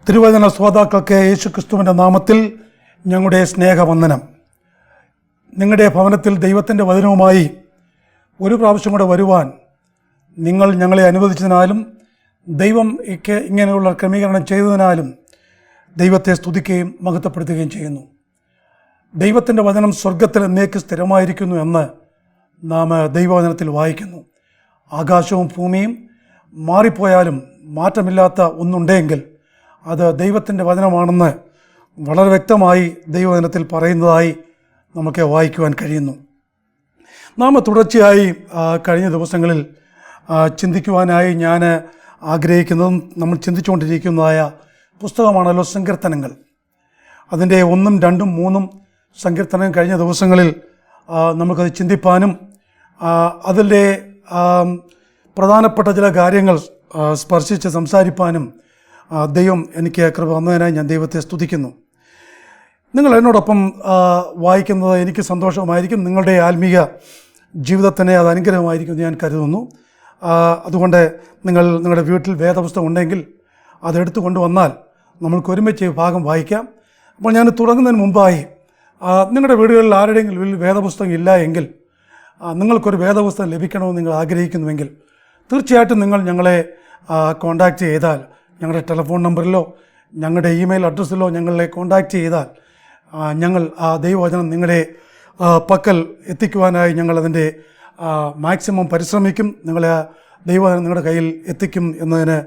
തിരുവചന ശ്രോതാക്കൾക്ക് യേശുക്രിസ്തുവിൻ്റെ നാമത്തിൽ ഞങ്ങളുടെ സ്നേഹവന്ദനം. നിങ്ങളുടെ ഭവനത്തിൽ ദൈവത്തിൻ്റെ വചനവുമായി ഒരു പ്രാവശ്യം കൂടെ വരുവാൻ നിങ്ങൾ ഞങ്ങളെ അനുവദിച്ചതിനാലും ദൈവം ഇങ്ങനെയുള്ള ക്രമീകരണം ചെയ്തതിനാലും ദൈവത്തെ സ്തുതിക്കുകയും മഹത്വപ്പെടുത്തുകയും ചെയ്യുന്നു. ദൈവത്തിൻ്റെ വചനം സ്വർഗത്തിൽ എന്നേക്ക് സ്ഥിരമായിരിക്കുന്നു എന്ന് നാം ദൈവവചനത്തിൽ വായിക്കുന്നു. ആകാശവും ഭൂമിയും മാറിപ്പോയാലും മാറ്റമില്ലാത്ത ഒന്നുണ്ടെങ്കിൽ അത് ദൈവത്തിൻ്റെ വചനമാണെന്ന് വളരെ വ്യക്തമായി ദൈവവചനത്തിൽ പറയുന്നതായി നമുക്ക് വായിക്കുവാൻ കഴിയുന്നു. നാം തുടർച്ചയായി കഴിഞ്ഞ ദിവസങ്ങളിൽ ചിന്തിക്കുവാനായി ഞാൻ ആഗ്രഹിക്കുന്നതും നമ്മൾ ചിന്തിച്ചുകൊണ്ടിരിക്കുന്നതായ പുസ്തകമാണല്ലോ സങ്കീർത്തനങ്ങൾ. അതിൻ്റെ 1, 2, 3 സങ്കീർത്തനം കഴിഞ്ഞ ദിവസങ്ങളിൽ നമുക്കത് ചിന്തിപ്പാനും അതിൻ്റെ പ്രധാനപ്പെട്ട ചില കാര്യങ്ങൾ സ്പർശിച്ച് സംസാരിപ്പാനും ദൈവം എനിക്ക് കൃപ തന്നതിനായി ഞാൻ ദൈവത്തെ സ്തുതിക്കുന്നു. നിങ്ങൾ എന്നോടൊപ്പം വായിക്കുന്നത് എനിക്ക് സന്തോഷമായിരിക്കും. നിങ്ങളുടെ ആത്മീയ ജീവിതത്തിന് അത് അനുഗ്രഹമായിരിക്കും എന്ന് ഞാൻ കരുതുന്നു. അതുകൊണ്ട് നിങ്ങളുടെ വീട്ടിൽ വേദപുസ്തകം ഉണ്ടെങ്കിൽ അതെടുത്തു കൊണ്ടുവന്നാൽ നമ്മൾക്ക് ഒരുമിച്ച് ഭാഗം വായിക്കാം. അപ്പോൾ ഞാൻ തുടങ്ങുന്നതിന് മുമ്പായി നിങ്ങളുടെ വീടുകളിൽ ആരുടെയെങ്കിലും വേദപുസ്തകം ഇല്ല എങ്കിൽ നിങ്ങൾക്കൊരു വേദപുസ്തകം ലഭിക്കണമെന്ന് നിങ്ങൾ ആഗ്രഹിക്കുന്നുവെങ്കിൽ തീർച്ചയായിട്ടും നിങ്ങൾ ഞങ്ങളെ കോൺടാക്റ്റ് ചെയ്താൽ, ഞങ്ങളുടെ ടെലിഫോൺ നമ്പറിലോ ഞങ്ങളുടെ ഇമെയിൽ അഡ്രസ്സിലോ ഞങ്ങളെ കോൺടാക്റ്റ് ചെയ്താൽ ഞങ്ങൾ ആ ദൈവവചനം നിങ്ങളുടെ പക്കൽ എത്തിക്കുവാനായി ഞങ്ങളതിൻ്റെ മാക്സിമം പരിശ്രമിക്കും. നിങ്ങളെ ദൈവവചനം നിങ്ങളുടെ കയ്യിൽ എത്തിക്കും എന്നതിന്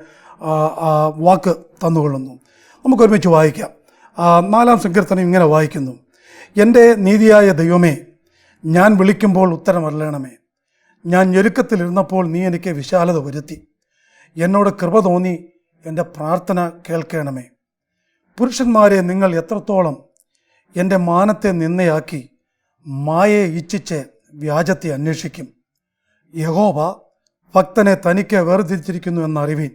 വാക്ക് തന്നുകൊള്ളുന്നു. നമുക്കൊരുമിച്ച് വായിക്കാം. 4-ാം സങ്കീർത്തനം ഇങ്ങനെ വായിക്കുന്നു: എൻ്റെ നീതിയായ ദൈവമേ, ഞാൻ വിളിക്കുമ്പോൾ ഉത്തരമരുളണമേ. ഞാൻ ഞെരുക്കത്തിലിരുന്നപ്പോൾ നീ എനിക്ക് വിശാലത വരുത്തി. എന്നോട് കൃപ തോന്നി എൻ്റെ പ്രാർത്ഥന കേൾക്കണമേ. പുരുഷന്മാരെ, നിങ്ങൾ എത്രത്തോളം എൻ്റെ മാനത്തെ നിന്നയാക്കി മായയെ ഇച്ഛിച്ച് വ്യാജത്തെ അന്വേഷിക്കും. യഹോവ ഭക്തനെ തനിക്ക് വേർതിരിച്ചിരിക്കുന്നു എന്നറിവീൻ.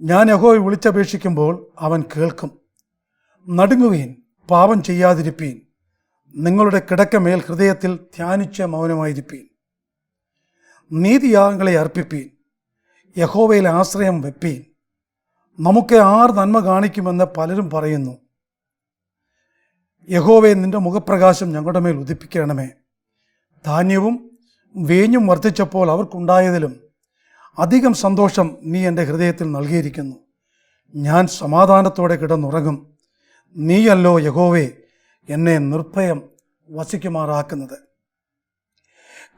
ഞാൻ യഹോവയെ വിളിച്ചപേക്ഷിക്കുമ്പോൾ അവൻ കേൾക്കും. നടുങ്ങുവീൻ, പാപം ചെയ്യാതിരിപ്പീൻ. നിങ്ങളുടെ കിടക്കമേൽ ഹൃദയത്തിൽ ധ്യാനിച്ച് മൗനമായിരിപ്പീൻ. നീതിയാഗങ്ങളെ അർപ്പിപ്പീൻ. യഹോവയിൽ ആശ്രയം വെപ്പീൻ. നമുക്ക് ആർ നന്മ കാണിക്കുമെന്ന് പലരും പറയുന്നു. യഹോവേ, നിൻ്റെ മുഖപ്രകാശം ഞങ്ങളുടെ മേൽ ഉദിപ്പിക്കണമേ. ധാന്യവും വീഞ്ഞും വർദ്ധിച്ചപ്പോൾ അവർക്കുണ്ടായതിലും അധികം സന്തോഷം നീ എൻ്റെ ഹൃദയത്തിൽ നൽകിയിരിക്കുന്നു. ഞാൻ സമാധാനത്തോടെ കിടന്നുറങ്ങും. നീയല്ലോ യഹോവേ എന്നെ നിർഭയം വസിക്കുമാറാക്കുന്നത്.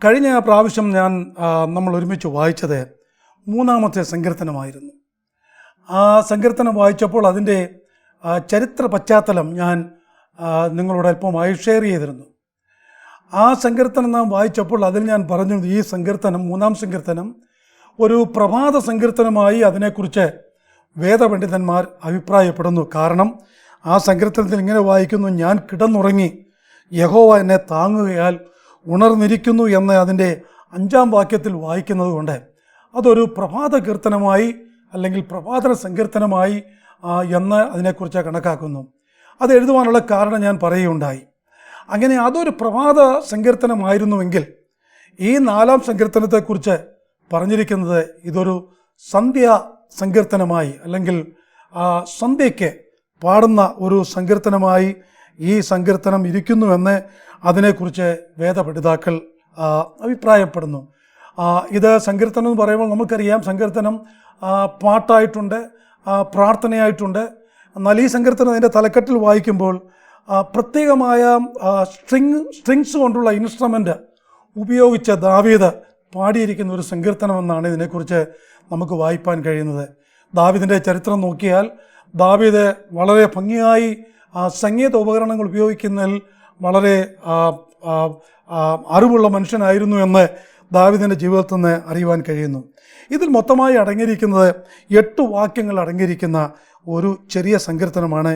കഴിഞ്ഞ പ്രാവശ്യം നമ്മൾ ഒരുമിച്ച് വായിച്ചത് 3-ാമത്തെ സങ്കീർത്തനമായിരുന്നു. ആ സങ്കീർത്തനം വായിച്ചപ്പോൾ അതിൻ്റെ ചരിത്ര പശ്ചാത്തലം ഞാൻ നിങ്ങളോട് അല്പമായി ഷെയർ ചെയ്തിരുന്നു. ആ സങ്കീർത്തനം നാം വായിച്ചപ്പോൾ അതിൽ ഞാൻ പറഞ്ഞു, ഈ സങ്കീർത്തനം 3-ാം സങ്കീർത്തനം ഒരു പ്രഭാത സങ്കീർത്തനമായി അതിനെക്കുറിച്ച് വേദപണ്ഡിതന്മാർ അഭിപ്രായപ്പെടുന്നു. കാരണം ആ സങ്കീർത്തനത്തിൽ ഇങ്ങനെ വായിക്കുന്നു: ഞാൻ കിടന്നുറങ്ങി, യഹോവ എന്നെ താങ്ങുകയാൽ ഉണർന്നിരിക്കുന്നു എന്ന് അതിൻ്റെ 5-ാം വാക്യത്തിൽ വായിക്കുന്നത് കൊണ്ട് അതൊരു പ്രഭാത കീർത്തനമായി അല്ലെങ്കിൽ പ്രഭാത സങ്കീർത്തനമായി എന്ന് അതിനെക്കുറിച്ച് കണക്കാക്കുന്നു. അത് എഴുതുവാനുള്ള കാരണം ഞാൻ പറയുകയുണ്ടായി. അങ്ങനെ അതൊരു പ്രഭാത സങ്കീർത്തനമായിരുന്നുവെങ്കിൽ ഈ 4-ാം സങ്കീർത്തനത്തെക്കുറിച്ച് പറഞ്ഞിരിക്കുന്നത് ഇതൊരു സന്ധ്യാ സങ്കീർത്തനമായി അല്ലെങ്കിൽ സന്ധ്യയ്ക്ക് പാടുന്ന ഒരു സങ്കീർത്തനമായി ഈ സങ്കീർത്തനം ഇരിക്കുന്നുവെന്ന് അതിനെക്കുറിച്ച് വേദപണ്ഡിതാക്കൾ അഭിപ്രായപ്പെടുന്നു. ഇത് സങ്കീർത്തനം എന്ന് പറയുമ്പോൾ നമുക്കറിയാം, സങ്കീർത്തനം പാട്ടായിട്ടുണ്ട്, പ്രാർത്ഥനയായിട്ടുണ്ട്. എന്നാൽ ഈ സങ്കീർത്തനം അതിൻ്റെ തലക്കെട്ടിൽ വായിക്കുമ്പോൾ പ്രത്യേകമായ സ്ട്രിങ്സ് കൊണ്ടുള്ള ഇൻസ്ട്രുമെൻ്റ് ഉപയോഗിച്ച് ദാവീദ് പാടിയിരിക്കുന്ന ഒരു സങ്കീർത്തനമെന്നാണ് ഇതിനെക്കുറിച്ച് നമുക്ക് വായിപ്പാൻ കഴിയുന്നത്. ദാവീദിൻ്റെ ചരിത്രം നോക്കിയാൽ ദാവീദ് വളരെ ഭംഗിയായി സംഗീത ഉപകരണങ്ങൾ ഉപയോഗിക്കുന്നതിൽ വളരെ അറിവുള്ള മനുഷ്യനായിരുന്നു എന്ന് ദാവീദിൻ്റെ ജീവിതത്തിൽ നിന്ന് അറിയുവാൻ കഴിയുന്നു. ഇതിൽ മൊത്തമായി അടങ്ങിയിരിക്കുന്നത് 8 വാക്യങ്ങൾ അടങ്ങിയിരിക്കുന്ന ഒരു ചെറിയ സങ്കീർത്തനമാണ്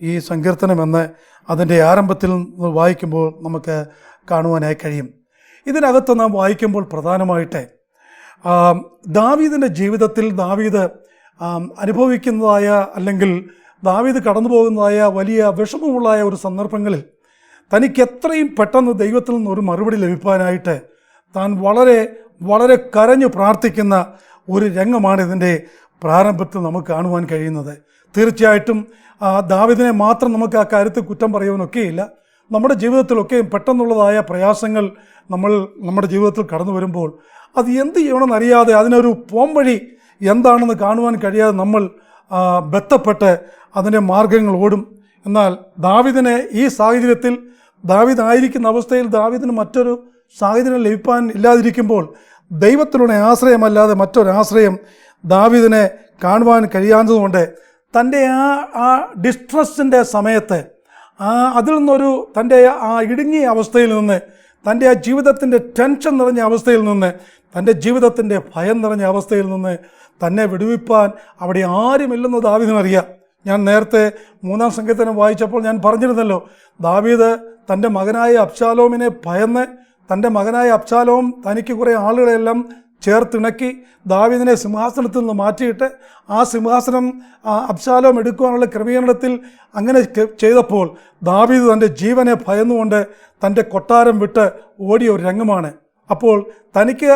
ഈ സങ്കീർത്തനമെന്ന് അതിൻ്റെ ആരംഭത്തിൽ നിന്ന് വായിക്കുമ്പോൾ നമുക്ക് കാണുവാനായി കഴിയും. ഇതിനകത്ത് നാം വായിക്കുമ്പോൾ പ്രധാനമായിട്ട് ദാവീദിൻ്റെ ജീവിതത്തിൽ ദാവീദ് അനുഭവിക്കുന്നതായ അല്ലെങ്കിൽ ദാവീദ് കടന്നു പോകുന്നതായ വലിയ വിഷമമുള്ളതായ ഒരു സന്ദർഭങ്ങളിൽ തനിക്ക് എത്രയും പെട്ടെന്ന് ദൈവത്തിൽ നിന്ന് ഒരു മറുപടി ലഭിക്കാനായിട്ട് താൻ വളരെ വളരെ കരഞ്ഞു പ്രാർത്ഥിക്കുന്ന ഒരു രംഗമാണ് ഇതിൻ്റെ പ്രാരംഭത്തിൽ നമുക്ക് കാണുവാൻ കഴിയുന്നത്. തീർച്ചയായിട്ടും ദാവീദിനെ മാത്രം നമുക്ക് ആ കാര്യത്തിൽ കുറ്റം പറയുവാനൊക്കെയില്ല. നമ്മുടെ ജീവിതത്തിലൊക്കെ പെട്ടെന്നുള്ളതായ പ്രയാസങ്ങൾ നമ്മുടെ ജീവിതത്തിൽ കടന്നു വരുമ്പോൾ അത് എന്ത് ചെയ്യണമെന്നറിയാതെ അതിനൊരു പോംവഴി എന്താണെന്ന് കാണുവാൻ കഴിയാതെ നമ്മൾ ബന്ധപ്പെട്ട് അതിൻ്റെ മാർഗങ്ങൾ ഓടും. എന്നാൽ ദാവീദിനെ ഈ സാഹചര്യത്തിൽ ദാവീദ് ആയിരിക്കുന്ന അവസ്ഥയിൽ ദാവീദിന് മറ്റൊരു സാഹചര്യം ലഭിക്കാൻ ഇല്ലാതിരിക്കുമ്പോൾ ദൈവത്തിലുള്ള ആശ്രയമല്ലാതെ മറ്റൊരാശ്രയം ദാവീദിനെ കാണുവാൻ കഴിയാത്തതുകൊണ്ട് തൻ്റെ ആ ഡിസ്ട്രസ്സിൻ്റെ സമയത്ത് അതിൽ നിന്നൊരു തൻ്റെ ആ ഇടുങ്ങിയ അവസ്ഥയിൽ നിന്ന്, തൻ്റെ ആ ജീവിതത്തിൻ്റെ ടെൻഷൻ നിറഞ്ഞ അവസ്ഥയിൽ നിന്ന്, തൻ്റെ ജീവിതത്തിൻ്റെ ഭയം നിറഞ്ഞ അവസ്ഥയിൽ നിന്ന് തന്നെ വിടുവിപ്പാൻ അവിടെ ആരുമില്ലെന്ന് ദാവീദിനറിയാം. ഞാൻ നേരത്തെ 3-ാം സങ്കീർത്തനം വായിച്ചപ്പോൾ ഞാൻ പറഞ്ഞിരുന്നല്ലോ, ദാവീദ് തൻ്റെ മകനായ അബ്ശാലോമിനെ ഭയന്ന് തൻ്റെ മകനായ അബ്ശാലോം തനിക്ക് കുറേ ആളുകളെല്ലാം ചേർത്തിണക്കി ദാവീദിനെ സിംഹാസനത്തിൽ നിന്ന് മാറ്റിയിട്ട് ആ സിംഹാസനം അബ്ശാലോം എടുക്കുവാനുള്ള ക്രമീകരണത്തിൽ അങ്ങനെ ചെയ്തപ്പോൾ ദാവീദ് തൻ്റെ ജീവനെ ഭയന്നുകൊണ്ട് തൻ്റെ കൊട്ടാരം വിട്ട് ഓടിയ ഒരു രംഗമാണ്. അപ്പോൾ തനിക്ക്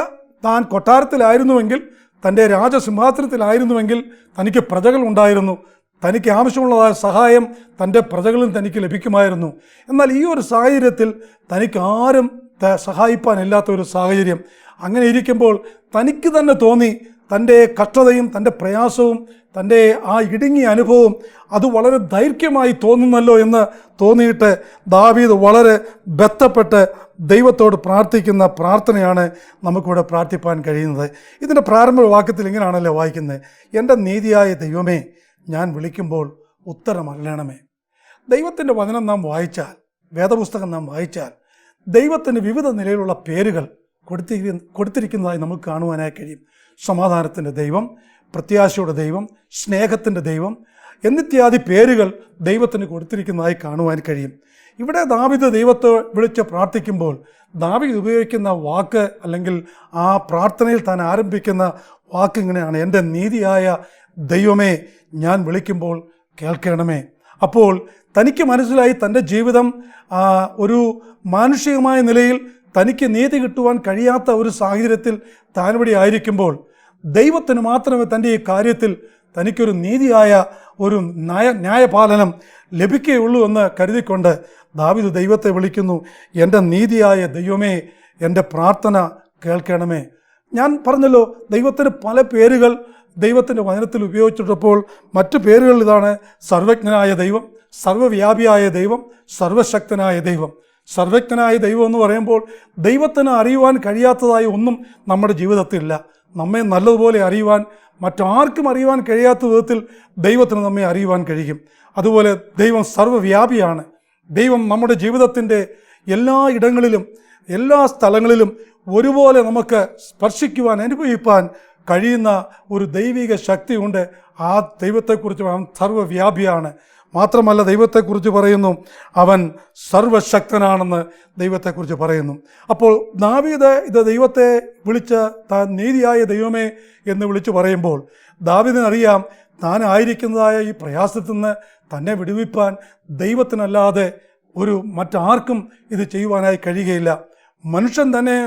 താൻ കൊട്ടാരത്തിലായിരുന്നുവെങ്കിൽ, തൻ്റെ രാജസിംഹാസനത്തിലായിരുന്നുവെങ്കിൽ തനിക്ക് പ്രജകൾ ഉണ്ടായിരുന്നു, തനിക്ക് ആവശ്യമുള്ളതായ സഹായം തൻ്റെ പ്രജകളും തനിക്ക് ലഭിക്കുമായിരുന്നു. എന്നാൽ ഈ ഒരു സാഹചര്യത്തിൽ തനിക്ക് ആരും സഹായിപ്പാനില്ലാത്ത ഒരു സാഹചര്യം. അങ്ങനെ ഇരിക്കുമ്പോൾ തനിക്ക് തന്നെ തോന്നി തൻ്റെ കഷ്ടതയും തൻ്റെ പ്രയാസവും തൻ്റെ ആ ഇടുങ്ങിയ അനുഭവം അത് വളരെ ദൈർഘ്യമായി തോന്നുന്നല്ലോ എന്ന് തോന്നിയിട്ട് ദാവീദ് വളരെ ബന്ധപ്പെട്ട് ദൈവത്തോട് പ്രാർത്ഥിക്കുന്ന പ്രാർത്ഥനയാണ് നമുക്കിവിടെ പ്രാർത്ഥിപ്പാൻ കഴിയുന്നത്. ഇതിൻ്റെ പ്രാരംഭ വാക്യത്തിൽ ഇങ്ങനെയാണല്ലോ വായിക്കുന്നത്, എൻ്റെ നീതിയായ ദൈവമേ, ഞാൻ വിളിക്കുമ്പോൾ ഉത്തരമല്ലണമേ. ദൈവത്തിൻ്റെ വചനം നാം വായിച്ചാൽ, വേദപുസ്തകം നാം വായിച്ചാൽ ദൈവത്തിന് വിവിധ നിലയിലുള്ള പേരുകൾ കൊടുത്തിരിക്കുന്നതായി നമുക്ക് കാണുവാനായി കഴിയും. സമാധാനത്തിൻ്റെ ദൈവം, പ്രത്യാശയുടെ ദൈവം, സ്നേഹത്തിൻ്റെ ദൈവം എന്നിത്യാദി പേരുകൾ ദൈവത്തിന് കൊടുത്തിരിക്കുന്നതായി കാണുവാൻ കഴിയും. ഇവിടെ ദാവീദ് ദൈവത്തെ വിളിച്ച് പ്രാർത്ഥിക്കുമ്പോൾ ദാവീദ് ഉപയോഗിക്കുന്ന വാക്ക് അല്ലെങ്കിൽ ആ പ്രാർത്ഥനയിൽ താൻ ആരംഭിക്കുന്ന വാക്ക് ഇങ്ങനെയാണ്, എൻ്റെ നീതിയായ ദൈവമേ, ഞാൻ വിളിക്കുമ്പോൾ കേൾക്കണമേ. അപ്പോൾ തനിക്ക് മനസ്സിലായി തൻ്റെ ജീവിതം ഒരു മാനുഷികമായ നിലയിൽ തനിക്ക് നീതി കിട്ടുവാൻ കഴിയാത്ത ഒരു സാഹചര്യത്തിൽ താനിവിടെ ആയിരിക്കുമ്പോൾ ദൈവത്തിന് മാത്രമേ തൻ്റെ ഈ കാര്യത്തിൽ തനിക്കൊരു നീതിയായ ഒരു ന്യായപാലനം ലഭിക്കുകയുള്ളൂ എന്ന് കരുതിക്കൊണ്ട് ദാവീദ് ദൈവത്തെ വിളിക്കുന്നു, എൻ്റെ നീതിയായ ദൈവമേ, എൻ്റെ പ്രാർത്ഥന കേൾക്കണമേ. ഞാൻ പറഞ്ഞല്ലോ, ദൈവത്തിന് പല പേരുകൾ ദൈവത്തിൻ്റെ വചനത്തിൽ ഉപയോഗിച്ചിട്ടപ്പോൾ മറ്റു പേരുകൾ ഇതാണ്: സർവജ്ഞനായ ദൈവം, സർവ്വവ്യാപിയായ ദൈവം, സർവശക്തനായ ദൈവം. സർവജ്ഞനായ ദൈവം എന്ന് പറയുമ്പോൾ ദൈവത്തിന് അറിയുവാൻ കഴിയാത്തതായി ഒന്നും നമ്മുടെ ജീവിതത്തിലില്ല. നമ്മെ നല്ലതുപോലെ അറിയുവാൻ, മറ്റാർക്കും അറിയുവാൻ കഴിയാത്ത വിധത്തിൽ ദൈവത്തിന് നമ്മെ അറിയുവാൻ കഴിയും. അതുപോലെ ദൈവം സർവ്വവ്യാപിയാണ്. ദൈവം നമ്മുടെ ജീവിതത്തിൻ്റെ എല്ലാ ഇടങ്ങളിലും എല്ലാ സ്ഥലങ്ങളിലും ഒരുപോലെ നമുക്ക് സ്പർശിക്കുവാൻ, അനുഭവിപ്പാൻ കഴിയുന്ന ഒരു ദൈവിക ശക്തിയുണ്ട്. ആ ദൈവത്തെക്കുറിച്ച് അവൻ സർവ്വവ്യാപിയാണ്. മാത്രമല്ല, ദൈവത്തെക്കുറിച്ച് പറയുന്നു അവൻ സർവശക്തനാണെന്ന് ദൈവത്തെക്കുറിച്ച് പറയുന്നു. അപ്പോൾ ദാവീദ് ഇത് ദൈവത്തെ വിളിച്ച് താൻ നീതിയായ ദൈവമേ എന്ന് വിളിച്ചു പറയുമ്പോൾ ദാവീദിനറിയാം താൻ ആയിരിക്കുന്നതായ ഈ പ്രയാസത്തിൽ നിന്ന് തന്നെ വിടുവിപ്പാൻ ദൈവത്തിനല്ലാതെ മറ്റാർക്കും ഇത് ചെയ്യുവാനായി കഴിയുകയില്ല. മനുഷ്യൻ തന്നെ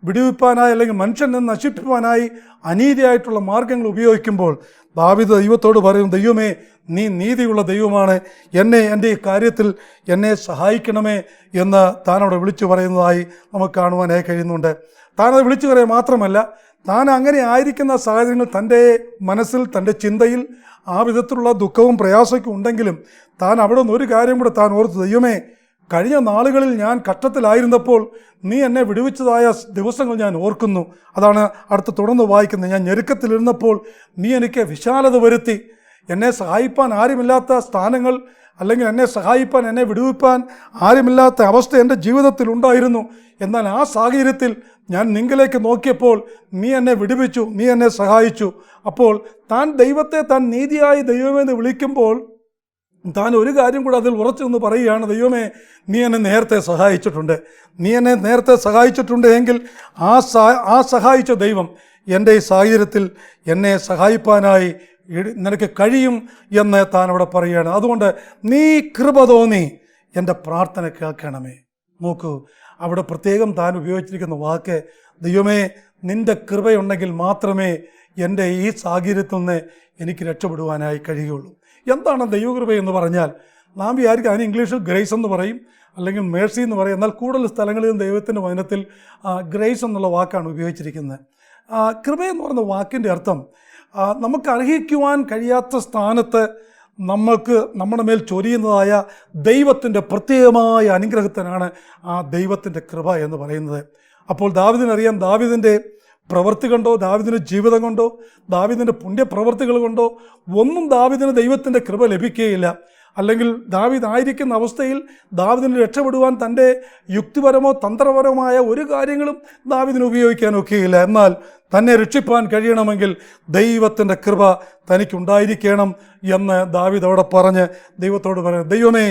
വിടുവിപ്പാനായി അല്ലെങ്കിൽ മനുഷ്യനെ നശിപ്പിക്കുവാനായി അനീതിയായിട്ടുള്ള മാർഗങ്ങൾ ഉപയോഗിക്കുമ്പോൾ ദാവീദ് ദൈവത്തോട് പറയും, ദൈവമേ, നീ നീതിയുള്ള ദൈവമാണ്, എൻ്റെ ഈ കാര്യത്തിൽ എന്നെ സഹായിക്കണമേ എന്ന് താനവിടെ വിളിച്ചു പറയുന്നതായി നമുക്ക് കാണുവാനായി കഴിയുന്നുണ്ട്. താനത് വിളിച്ചു പറയുക മാത്രമല്ല, താൻ അങ്ങനെ ആയിരിക്കുന്ന സാഹചര്യങ്ങൾ തൻ്റെ മനസ്സിൽ, തൻ്റെ ചിന്തയിൽ ആ വിധത്തിലുള്ള ദുഃഖവും പ്രയാസമൊക്കെ ഉണ്ടെങ്കിലും താൻ അവിടെ നിന്ന് ഒരു കാര്യം കൂടെ താൻ ഓർത്തു, ദൈവമേ, കഴിഞ്ഞ നാളുകളിൽ ഞാൻ കഷ്ടത്തിലായിരുന്നപ്പോൾ നീ എന്നെ വിടുവിച്ചതായ ദിവസങ്ങൾ ഞാൻ ഓർക്കുന്നു. അതാണ് അടുത്ത് തുടർന്ന് വായിക്കുന്നത്, ഞാൻ ഞെരുക്കത്തിലിരുന്നപ്പോൾ നീ എനിക്ക് വിശാലത വരുത്തി, എന്നെ സഹായിപ്പാൻ ആരുമില്ലാത്ത സ്ഥാനങ്ങൾ, അല്ലെങ്കിൽ എന്നെ സഹായിപ്പാൻ, എന്നെ വിടുവിപ്പാൻ ആരുമില്ലാത്ത അവസ്ഥ എൻ്റെ ജീവിതത്തിൽ ഉണ്ടായിരുന്നു. എന്നാൽ ആ സാഹചര്യത്തിൽ ഞാൻ നിങ്കിലേക്ക് നോക്കിയപ്പോൾ നീ എന്നെ വിടുവിച്ചു, നീ എന്നെ സഹായിച്ചു. അപ്പോൾ താൻ ദൈവത്തെ താൻ നീതിയായ ദൈവമെന്ന് വിളിക്കുമ്പോൾ താൻ ഒരു കാര്യം കൂടെ അതിൽ ഉറച്ചു നിന്ന് പറയുകയാണ്, ദൈവമേ നീ എന്നെ നേരത്തെ സഹായിച്ചിട്ടുണ്ട്. നീ എന്നെ നേരത്തെ സഹായിച്ചിട്ടുണ്ട് എങ്കിൽ ആ സഹായിച്ച ദൈവം എൻ്റെ ഈ സാഹചര്യത്തിൽ എന്നെ സഹായിപ്പാനായി നിനക്ക് കഴിയും എന്ന് താൻ അവിടെ പറയുകയാണ്. അതുകൊണ്ട് നീ കൃപ തോന്നി എൻ്റെ പ്രാർത്ഥന കേൾക്കണമേ. നോക്കൂ, അവിടെ പ്രത്യേകം താൻ ഉപയോഗിച്ചിരിക്കുന്ന വാക്ക്, ദൈവമേ നിൻ്റെ കൃപയുണ്ടെങ്കിൽ മാത്രമേ എൻ്റെ ഈ സാഹചര്യത്തിൽ നിന്ന് എനിക്ക് രക്ഷപ്പെടുവാനായി കഴിയുള്ളൂ. എന്താണ് ദൈവകൃപ എന്ന് പറഞ്ഞാൽ? നാം വിചാരിക്കും അതിന് ഇംഗ്ലീഷിൽ ഗ്രേസ് എന്ന് പറയും, അല്ലെങ്കിൽ മേഴ്സി എന്ന് പറയും. എന്നാൽ കൂടുതൽ സ്ഥലങ്ങളിലും ദൈവത്തിൻ്റെ വചനത്തിൽ ഗ്രേസ് എന്നുള്ള വാക്കാണ് ഉപയോഗിച്ചിരിക്കുന്നത്. കൃപയെന്ന് പറയുന്ന വാക്കിൻ്റെ അർത്ഥം നമുക്ക് അർഹിക്കുവാൻ കഴിയാത്ത സ്ഥാനത്ത് നമ്മുടെ മേൽ ചൊരിയുന്നതായ ദൈവത്തിൻ്റെ പ്രത്യേകമായ അനുഗ്രഹത്തിനാണ് ആ ദൈവത്തിൻ്റെ കൃപ എന്ന് പറയുന്നത്. അപ്പോൾ ദാവീദിനറിയാം, ദാവീദിൻ്റെ പ്രവൃത്തി കൊണ്ടോ, ദാവീദിൻ്റെ ജീവിതം കൊണ്ടോ, ദാവീദിൻ്റെ പുണ്യപ്രവൃത്തികൾ കൊണ്ടോ ഒന്നും ദാവീദിന് ദൈവത്തിൻ്റെ കൃപ ലഭിക്കുകയില്ല. അല്ലെങ്കിൽ ദാവീദ് ആയിരിക്കുന്ന അവസ്ഥയിൽ ദാവീദിന് രക്ഷപ്പെടുവാൻ തൻ്റെ യുക്തിപരമോ തന്ത്രപരമായ ഒരു കാര്യങ്ങളും ദാവീദിന് ഉപയോഗിക്കാനൊക്കെയില്ല. എന്നാൽ തന്നെ രക്ഷിപ്പാൻ കഴിയണമെങ്കിൽ ദൈവത്തിൻ്റെ കൃപ തനിക്കുണ്ടായിരിക്കണം എന്ന് ദാവീദ് അവിടെ പറഞ്ഞ് ദൈവത്തോട് പറയുന്നത്, ദൈവമേ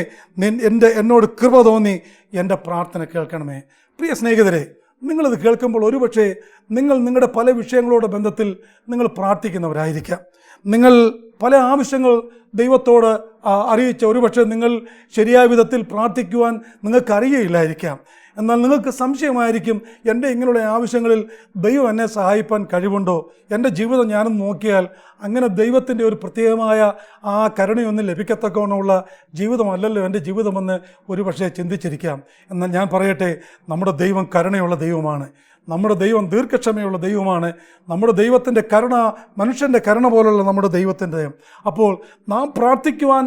എന്നോട് കൃപ തോന്നി എൻ്റെ പ്രാർത്ഥന കേൾക്കണമേ. പ്രിയ സ്നേഹിതരെ, നിങ്ങളിത് കേൾക്കുമ്പോൾ ഒരുപക്ഷെ നിങ്ങളുടെ പല വിഷയങ്ങളോട് ബന്ധത്തിൽ നിങ്ങൾ പ്രാർത്ഥിക്കുന്നവരായിരിക്കാം. നിങ്ങൾ പല ആവശ്യങ്ങൾ ദൈവത്തോട് അറിയിച്ച ഒരുപക്ഷെ നിങ്ങൾ ശരിയായ വിധത്തിൽ പ്രാർത്ഥിക്കുവാൻ നിങ്ങൾക്ക് അറിയയില്ലായിരിക്കാം. എന്നാൽ നിങ്ങൾക്ക് സംശയമായിരിക്കും, എൻ്റെ ഇങ്ങനെയുള്ള ആവശ്യങ്ങളിൽ ദൈവം എന്നെ സഹായിപ്പാൻ കഴിവുണ്ടോ? എൻ്റെ ജീവിതം ഞാനും നോക്കിയാൽ അങ്ങനെ ദൈവത്തിൻ്റെ ഒരു പ്രത്യേകമായ ആ കരുണയൊന്നും ലഭിക്കത്തക്കവണ്ണമുള്ള ജീവിതമല്ലല്ലോ എൻ്റെ ജീവിതമെന്ന് ഒരുപക്ഷെ ചിന്തിച്ചിരിക്കാം. എന്നാൽ ഞാൻ പറയട്ടെ, നമ്മുടെ ദൈവം കരുണയുള്ള ദൈവമാണ്. നമ്മുടെ ദൈവം ദീർഘക്ഷമയുള്ള ദൈവമാണ്. നമ്മുടെ ദൈവത്തിൻ്റെ കരുണ മനുഷ്യൻ്റെ കരുണ പോലുള്ള നമ്മുടെ ദൈവത്തിൻ്റെ. അപ്പോൾ നാം പ്രാർത്ഥിക്കുവാൻ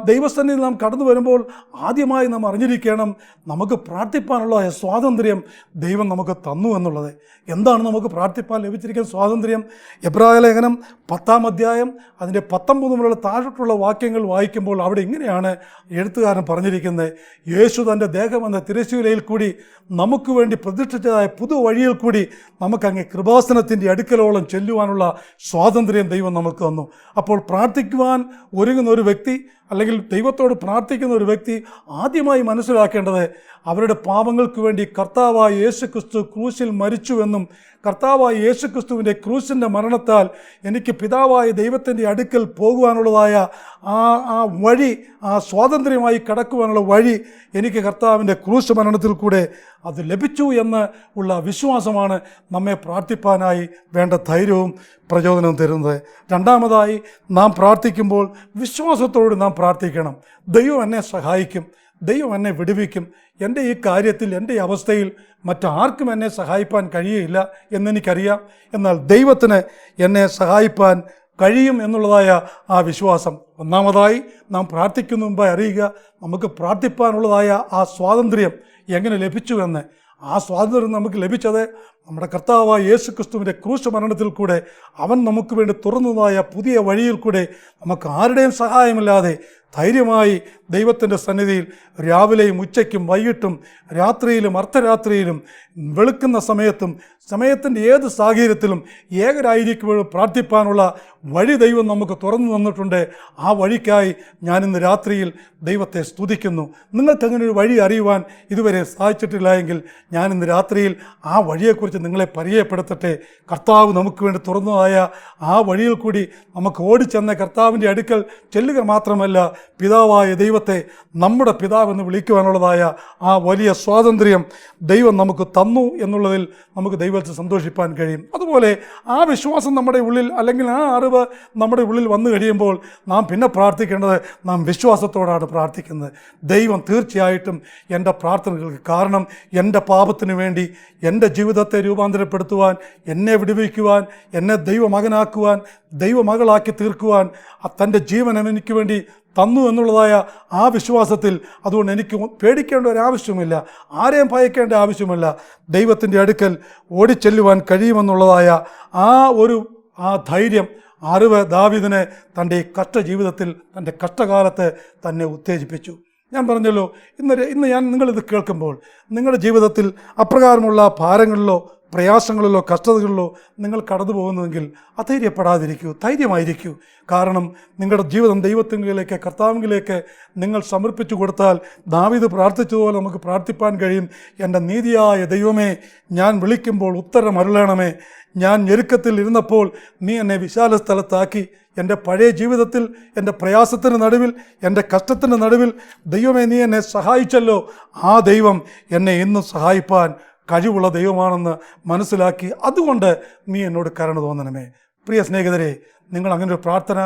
ദൈവസന്നിധിയിൽ നാം കടന്നു വരുമ്പോൾ ആദ്യമായി നാം അറിഞ്ഞിരിക്കണം, നമുക്ക് പ്രാർത്ഥിപ്പാനുള്ള സ്വാതന്ത്ര്യം ദൈവം നമുക്ക് തന്നു എന്നുള്ളത്. എന്താണ് നമുക്ക് പ്രാർത്ഥിപ്പാൻ ലഭിച്ചിരിക്കുന്ന സ്വാതന്ത്ര്യം? എബ്രായ ലേഖനം 10-ാം അധ്യായം അതിൻ്റെ 19 മുതലുള്ള താഴോട്ടുള്ള വാക്യങ്ങൾ വായിക്കുമ്പോൾ അവിടെ ഇങ്ങനെയാണ് എഴുത്തുകാരൻ പറഞ്ഞിരിക്കുന്നത്, യേശു തൻ്റെ ദേഹം എന്ന തിരശ്ശീലയിൽ കൂടി നമുക്ക് വേണ്ടി പ്രതിഷ്ഠിച്ചതായ പുതു വഴിയിൽ കൂടി നമുക്കങ്ങ് കൃപാസനത്തിൻ്റെ അടുക്കലോളം ചെല്ലുവാനുള്ള സ്വാതന്ത്ര്യം ദൈവം നമുക്ക് തന്നു. അപ്പോൾ പ്രാർത്ഥിക്കുവാൻ ഒരുങ്ങുന്ന ഒരു വ്യക്തി, അല്ലെങ്കിൽ ദൈവത്തോട് പ്രാർത്ഥിക്കുന്ന ഒരു വ്യക്തി ആദ്യമായി മനസ്സിലാക്കേണ്ടത് അവരുടെ പാപങ്ങൾക്ക് വേണ്ടി കർത്താവായ യേശുക്രിസ്തു ക്രൂശിൽ മരിച്ചുവെന്നും കർത്താവായ യേശുക്രിസ്തുവിൻ്റെ ക്രൂശിൻ്റെ മരണത്താൽ എനിക്ക് പിതാവായ ദൈവത്തിൻ്റെ അടുക്കൽ പോകുവാനുള്ളതായ ആ വഴി, ആ സ്വാതന്ത്ര്യമായി കടക്കുവാനുള്ള വഴി എനിക്ക് കർത്താവിൻ്റെ ക്രൂശ് മരണത്തിൽ കൂടെ അത് ലഭിച്ചു എന്ന് ഉള്ള വിശ്വാസമാണ് നമ്മെ പ്രാർത്ഥിപ്പാനായി വേണ്ട ധൈര്യവും പ്രചോദനവും തരുന്നത്. രണ്ടാമതായി, നാം പ്രാർത്ഥിക്കുമ്പോൾ വിശ്വാസത്തോട് നാം പ്രാർത്ഥിക്കണം. ദൈവം എന്നെ സഹായിക്കും, ദൈവം എന്നെ വിടുവിക്കും. എൻ്റെ ഈ കാര്യത്തിൽ, എൻ്റെ ഈ അവസ്ഥയിൽ മറ്റാർക്കും എന്നെ സഹായിപ്പാൻ കഴിയില്ല എന്നെനിക്കറിയാം. എന്നാൽ ദൈവത്തിന് എന്നെ സഹായിപ്പാൻ കഴിയും എന്നുള്ളതായ ആ വിശ്വാസം. ഒന്നാമതായി നാം പ്രാർത്ഥിക്കുന്ന മുമ്പായി അറിയുക, നമുക്ക് പ്രാർത്ഥിപ്പാനുള്ളതായ ആ സ്വാതന്ത്ര്യം എങ്ങനെ ലഭിച്ചുവെന്ന്. ആ സ്വാതന്ത്ര്യം നമുക്ക് ലഭിച്ചത് നമ്മുടെ കർത്താവായ യേശുക്രിസ്തുവിൻ്റെ ക്രൂശ് മരണത്തിൽ കൂടെ അവൻ നമുക്ക് വേണ്ടി തുറന്നതായ പുതിയ വഴിയിൽ കൂടെ നമുക്ക് ആരുടെയും സഹായമില്ലാതെ ധൈര്യമായി ദൈവത്തിൻ്റെ സന്നിധിയിൽ രാവിലെയും ഉച്ചയ്ക്കും വൈകിട്ടും രാത്രിയിലും അർദ്ധരാത്രിയിലും വെളുക്കുന്ന സമയത്തിൻ്റെ ഏത് സാഹചര്യത്തിലും ഏകരായിരിക്കുമ്പോഴും പ്രാർത്ഥിപ്പാനുള്ള വഴി ദൈവം നമുക്ക് തുറന്നു തന്നിട്ടുണ്ട്. ആ വഴിക്കായി ഞാനിന്ന് രാത്രിയിൽ ദൈവത്തെ സ്തുതിക്കുന്നു. നിങ്ങൾക്കങ്ങനെ ഒരു വഴി അറിയുവാൻ ഇതുവരെ സാധിച്ചിട്ടില്ല എങ്കിൽ ഞാനിന്ന് രാത്രിയിൽ ആ വഴിയെക്കുറിച്ച് നിങ്ങളെ പരിചയപ്പെടുത്തട്ടെ. കർത്താവ് നമുക്ക് വേണ്ടി തുറന്നതായ ആ വഴിയിൽ കൂടി നമുക്ക് ഓടിച്ചെന്ന കർത്താവിൻ്റെ അടുക്കൽ ചെല്ലുക മാത്രമല്ല, പിതാവായ ദൈവത്തെ നമ്മുടെ പിതാവെന്ന് വിളിക്കുവാനുള്ളതായ ആ വലിയ സ്വാതന്ത്ര്യം ദൈവം നമുക്ക് തന്നു എന്നുള്ളതിൽ നമുക്ക് ദൈവത്തെ സന്തോഷിപ്പാൻ കഴിയും. അതുപോലെ ആ വിശ്വാസം നമ്മുടെ ഉള്ളിൽ, അല്ലെങ്കിൽ ആ അറിവ് നമ്മുടെ ഉള്ളിൽ വന്നു കഴിയുമ്പോൾ നാം പിന്നെ പ്രാർത്ഥിക്കേണ്ടത്, നാം വിശ്വാസത്തോടാണ് പ്രാർത്ഥിക്കുന്നത്. ദൈവം തീർച്ചയായിട്ടും എൻ്റെ പ്രാർത്ഥനകൾക്ക്, കാരണം എൻ്റെ പാപത്തിന് വേണ്ടി എൻ്റെ ജീവിതത്തെ രൂപാന്തരപ്പെടുത്തുവാൻ, എന്നെ വിടുവിക്കുവാൻ, എന്നെ ദൈവമകനാക്കുവാൻ, ദൈവമകളാക്കി തീർക്കുവാൻ തൻ്റെ ജീവൻ എനിക്ക് വേണ്ടി തന്നു എന്നുള്ളതായ ആ വിശ്വാസത്തിൽ, അതുകൊണ്ട് എനിക്ക് പേടിക്കേണ്ട ഒരാവശ്യമില്ല, ആരെയും ഭയക്കേണ്ട ആവശ്യമില്ല. ദൈവത്തിൻ്റെ അടുക്കൽ ഓടിച്ചെല്ലുവാൻ കഴിയുമെന്നുള്ളതായ ആ ധൈര്യം, അറിവ് ദാവീദിനെ തൻ്റെ കഷ്ടജീവിതത്തിൽ, തൻ്റെ കഷ്ടകാലത്ത് തന്നെ ഉത്തേജിപ്പിച്ചു. ഞാൻ പറഞ്ഞല്ലോ, ഇന്ന് ഞാൻ നിങ്ങളിത് കേൾക്കുമ്പോൾ നിങ്ങളുടെ ജീവിതത്തിൽ അപ്രകാരമുള്ള ഭാരങ്ങളിലോ പ്രയാസങ്ങളിലോ കഷ്ടതകളിലോ നിങ്ങൾ കടന്നു പോകുന്നുവെങ്കിൽ അധൈര്യപ്പെടാതിരിക്കൂ, ധൈര്യമായിരിക്കൂ. കാരണം നിങ്ങളുടെ ജീവിതം ദൈവത്തിലേക്ക്, കർത്താവിലേക്ക് നിങ്ങൾ സമർപ്പിച്ചു കൊടുത്താൽ ദാവീദ് പ്രാർത്ഥിച്ചതുപോലെ നമുക്ക് പ്രാർത്ഥിപ്പാൻ കഴിയും. എൻ്റെ നീതിയായ ദൈവമേ, ഞാൻ വിളിക്കുമ്പോൾ ഉത്തരം അരുളണമേ. ഞാൻ ഞെരുക്കത്തിൽ ഇരുന്നപ്പോൾ നീ എന്നെ വിശാല സ്ഥലത്താക്കി. എൻ്റെ പഴയ ജീവിതത്തിൽ, എൻ്റെ പ്രയാസത്തിൻ്റെ നടുവിൽ, എൻ്റെ കഷ്ടത്തിൻ്റെ നടുവിൽ ദൈവമേ നീ എന്നെ സഹായിച്ചല്ലോ. ആ ദൈവം എന്നെ ഇന്നും സഹായിപ്പാൻ കഴിവുള്ള ദൈവമാണെന്ന് മനസ്സിലാക്കി, അതുകൊണ്ട് നീ എന്നോട് കരുണ തോന്നണമേ. പ്രിയ സ്നേഹിതരെ, നിങ്ങൾ അങ്ങനെ ഒരു പ്രാർത്ഥന,